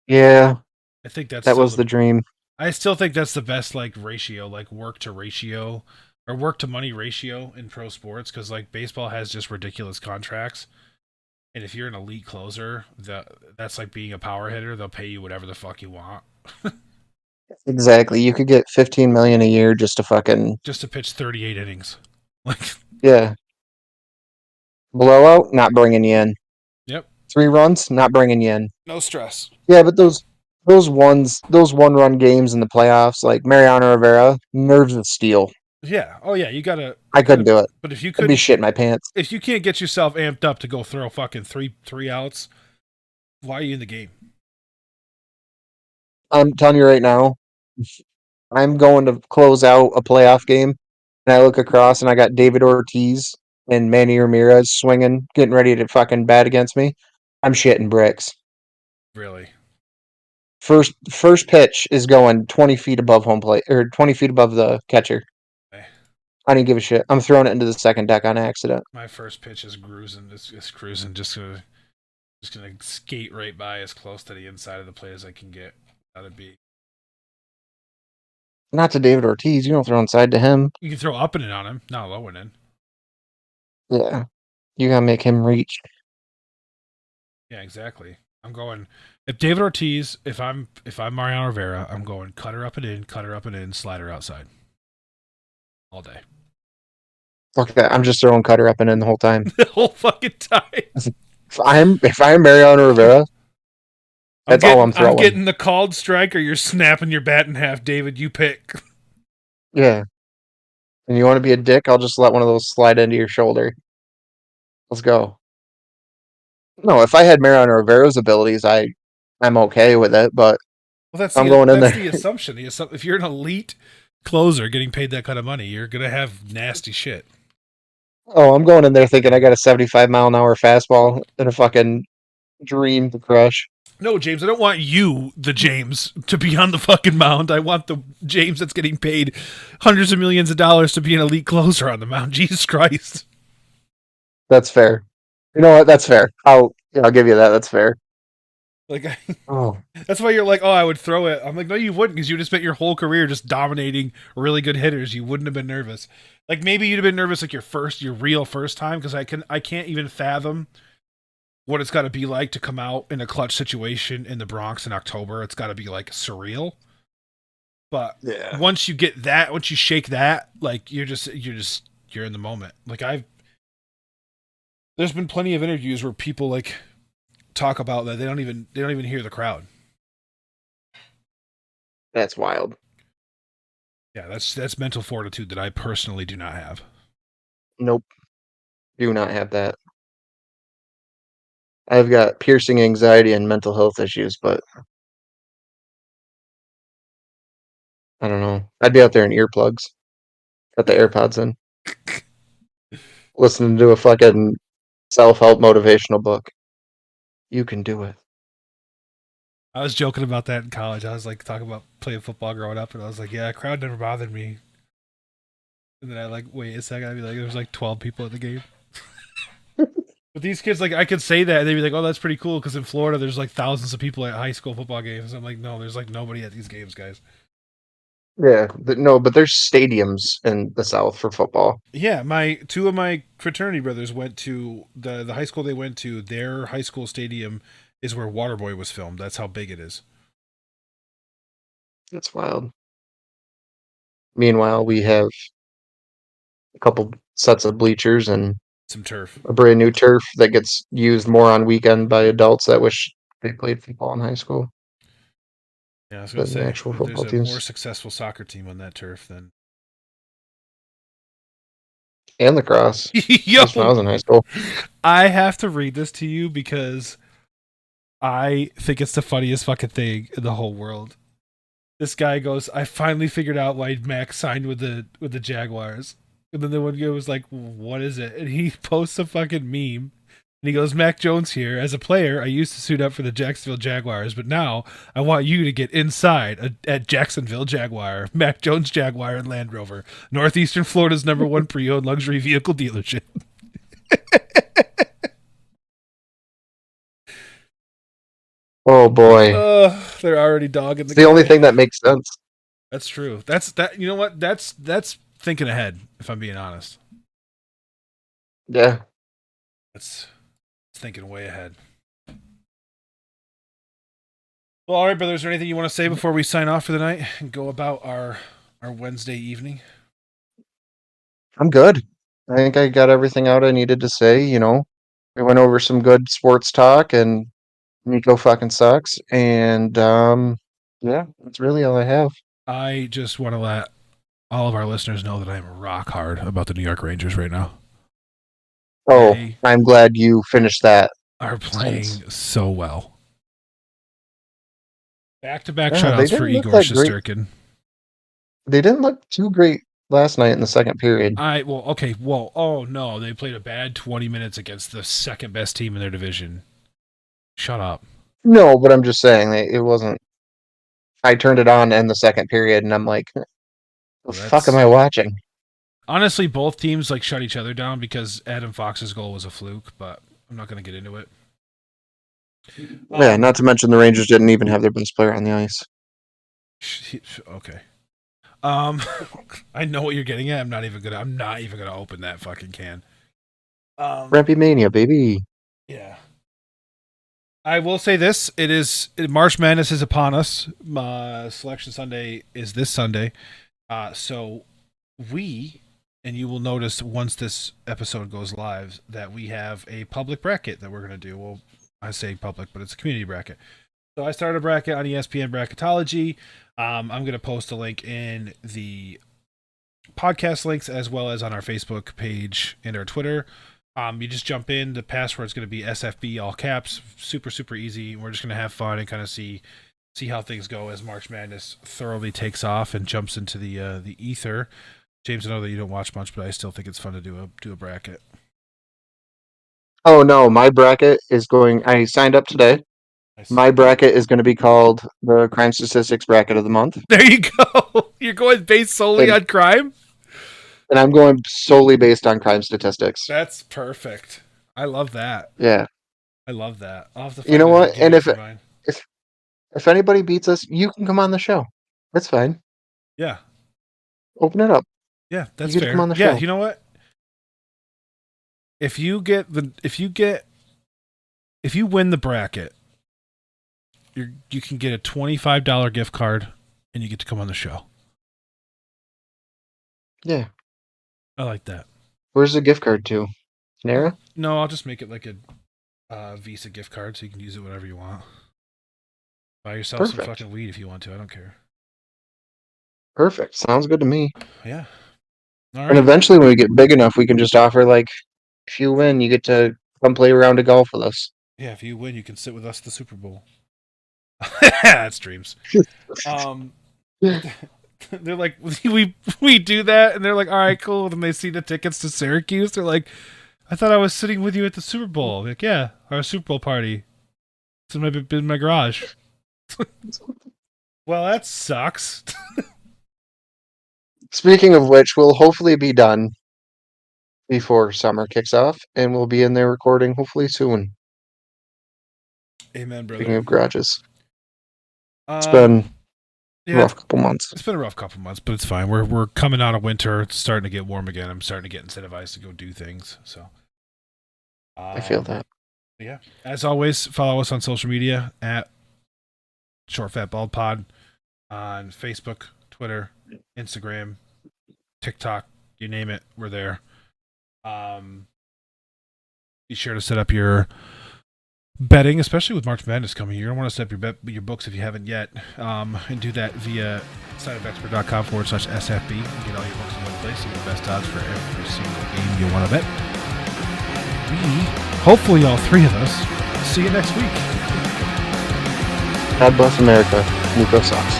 Yeah, I think that's that still was the. the dream. I still think that's the best like ratio, like work to ratio or work to money ratio in pro sports because like baseball has just ridiculous contracts. And if you're an elite closer, that's like being a power hitter. They'll pay you whatever the fuck you want Exactly. You could get 15 million a year just to fucking just to pitch 38 innings. Like, yeah. Blowout, not bringing you in. yep, 3 runs, not bringing you in. no stress. Yeah, but those 1 run games in the playoffs, like Mariano Rivera, nerves of steel. Yeah. Oh yeah, you gotta I you couldn't gotta. do it. But if you I'd be couldn't, shitting my pants. if you can't get yourself amped up to go throw fucking three outs, why are you in the game? I'm telling you right now, I'm going to close out a playoff game, and I look across and I got David Ortiz and Manny Ramirez swinging, getting ready to fucking bat against me. I'm shitting bricks. Really? First pitch is going 20 feet above home plate or 20 feet above the catcher. Eh, I didn't give a shit. I'm throwing it into the second deck on accident. my first pitch is cruising. It's cruising. Just gonna skate right by as close to the inside of the plate as I can get. That'd be. Not to David Ortiz. You don't throw inside to him. You can throw up and in on him, not low and in. Yeah. You gotta make him reach. Yeah, exactly. I'm going. If David Ortiz, if I'm Mariano Rivera, I'm going cutter up and in, cutter up and in, slider outside all day, Fuck that. I'm just throwing cutter up and in the whole time. the whole fucking time. If I'm Mariano Rivera, I'm that's all I'm getting I'm throwing. getting the called strike, or you're snapping your bat in half, David. You pick. Yeah. And you want to be a dick? I'll just let one of those slide into your shoulder. Let's go. No, if I had Mariano Rivera's abilities, I'm okay with it. But Well, that's I'm the going in that's there. the assumption. If you're an elite closer getting paid that kind of money, you're gonna have nasty shit. Oh, I'm going in there thinking I got a 75-mile-an-hour fastball and a fucking dream to crush. No, James, I don't want you, the James, to be on the fucking mound. I want the James that's getting paid hundreds of millions of dollars to be an elite closer on the mound. Jesus Christ. That's fair. You know what? That's fair. I'll give you that. That's fair. Like, Oh, that's why you're like, oh, I would throw it. I'm like, no, you wouldn't, because you would have spent your whole career just dominating really good hitters. You wouldn't have been nervous. Like maybe you'd have been nervous like your real first time, because I can't even fathom what it's got to be like to come out in a clutch situation in the Bronx in October. It's got to be like surreal. But yeah. once you shake that, like you're in the moment. Like there's been plenty of interviews where people like talk about that they don't even hear the crowd. That's wild. Yeah, that's mental fortitude that I personally do not have. Nope. Do not have that. I've got piercing anxiety and mental health issues, but I don't know. I'd be out there in earplugs, got the AirPods in, listening to a fucking self-help motivational book. You can do it. I was joking about that in college. I was like talking about playing football growing up, and I was like, yeah, crowd never bothered me. And then I like wait a second, I'd be like, there was like 12 people at the game. But these kids, like, I could say that, and they'd be like, "Oh, that's pretty cool," because in Florida, there's like thousands of people at high school football games. I'm like, no, there's like nobody at these games, guys. Yeah, no, but there's stadiums in the South for football. Yeah, my two of my fraternity brothers went to the high school they went to. Their high school stadium is where Waterboy was filmed. That's how big it is. That's wild. Meanwhile, we have a couple sets of bleachers and Some turf. a brand new turf that gets used more on weekend by adults that wish they played football in high school Yeah, I was gonna than the say actual there's football a more teams successful soccer team on that turf than and lacrosse. At least when I yo. was in high school. I have to read this to you because I think it's the funniest fucking thing in the whole world. This guy goes, I finally figured out why Max signed with the Jaguars. And then the one guy was like, what is it? And he posts a fucking meme And he goes, Mac Jones here. As a player, I used to suit up for the Jacksonville Jaguars, but now I want you to get inside at Jacksonville Jaguar, Mac Jones Jaguar and Land Rover, Northeastern Florida's #1 pre-owned luxury vehicle dealership. Oh boy. They're already dogging It's the only thing that makes sense. That's true. You know what? That's thinking ahead, if I'm being honest. Yeah. That's thinking way ahead. Well, all right, brother. Is there anything you want to say before we sign off for the night and go about our Wednesday evening? I'm good. I think I got everything out I needed to say. We went over some good sports talk, and Nico fucking sucks. And yeah, that's really all I have. I just want to let all of our listeners know that I'm rock hard about the New York Rangers right now. Oh, They I'm glad you finished that. are playing so well. Back-to-back Yeah, shutouts for Igor Shesterkin. They didn't look too great last night in the second period. Oh no, they played a bad 20 minutes against the second best team in their division. Shut up. No, but I'm just saying it wasn't. I turned it on in the second period, and I'm like, "What the fuck am I watching?" Honestly, both teams shut each other down because Adam Fox's goal was a fluke, but I'm not going to get into it. Yeah, not to mention the Rangers didn't even have their best player on the ice. Okay. I know what you're getting at. I'm not even gonna open that fucking can. Rampy Mania, baby. Yeah. I will say this: March Madness is upon us. Selection Sunday is this Sunday, so and you will notice once this episode goes live that we have a public bracket that we're gonna do. Well, I say public, but it's a community bracket. So I started a bracket on ESPN Bracketology. I'm going to post a link in the podcast links as well as on our Facebook page and our Twitter. You just jump in. The password's going to be SFB, all caps. Super, super easy. We're just going to have fun and kind of see how things go as March Madness thoroughly takes off and jumps into the ether. James, I know that you don't watch much, but I still think it's fun to do a bracket. Oh no, my bracket is going. I signed up today. My bracket is going to be called the Crime Statistics Bracket of the Month. There you go. You're going based solely on crime? And I'm going solely based on crime statistics. That's perfect. I love that. Yeah. I love that. I'll have to you know what? And if anybody beats us, you can come on the show. That's fine. Yeah. Open it up. Yeah, that's fair. You come on the show. You know what? If you win the bracket, you can get a $25 gift card and you get to come on the show. Yeah. I like that. Where's the gift card to? Nara? No, I'll just make it like a Visa gift card so you can use it whenever you want. Buy yourself some fucking weed if you want to. I don't care. Perfect. Sounds good to me. Yeah. All right. And eventually when we get big enough, we can just offer if you win, you get to come play a round of golf with us. Yeah, if you win, you can sit with us at the Super Bowl. That's dreams. They're like, we do that, and they're like, all right, cool. And then they see the tickets to Syracuse. They're like, I thought I was sitting with you at the Super Bowl. I'm like, yeah, our Super Bowl party. It's in my garage. Well, that sucks. Speaking of which, we'll hopefully be done before summer kicks off, and we'll be in there recording hopefully soon. Amen, brother. Speaking of garages. It's been a rough couple months. It's been a rough couple months, but it's fine. We're coming out of winter. It's starting to get warm again. I'm starting to get incentivized to go do things. So I feel that. Yeah. As always, follow us on social media at Short Fat Bald Pod on Facebook, Twitter, Instagram, TikTok, you name it, we're there. Be sure to set up your betting, especially with March Madness coming. You're going to want to set up your books if you haven't yet, and do that via sideofexpert.com/SFB. You get all your books in one place. You get the best odds for every single game you want to bet. Hopefully all three of us, see you next week. God bless America. Nico sucks.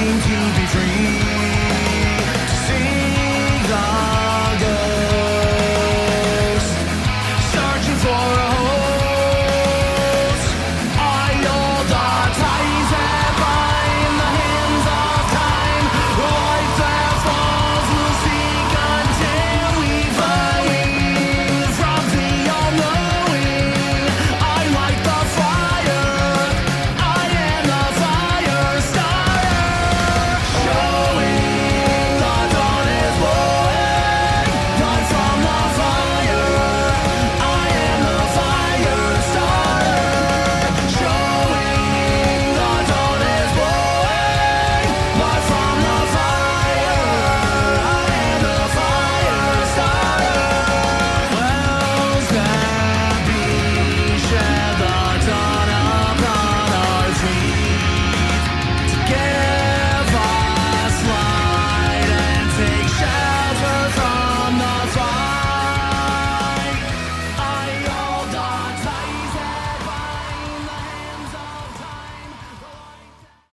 to be free.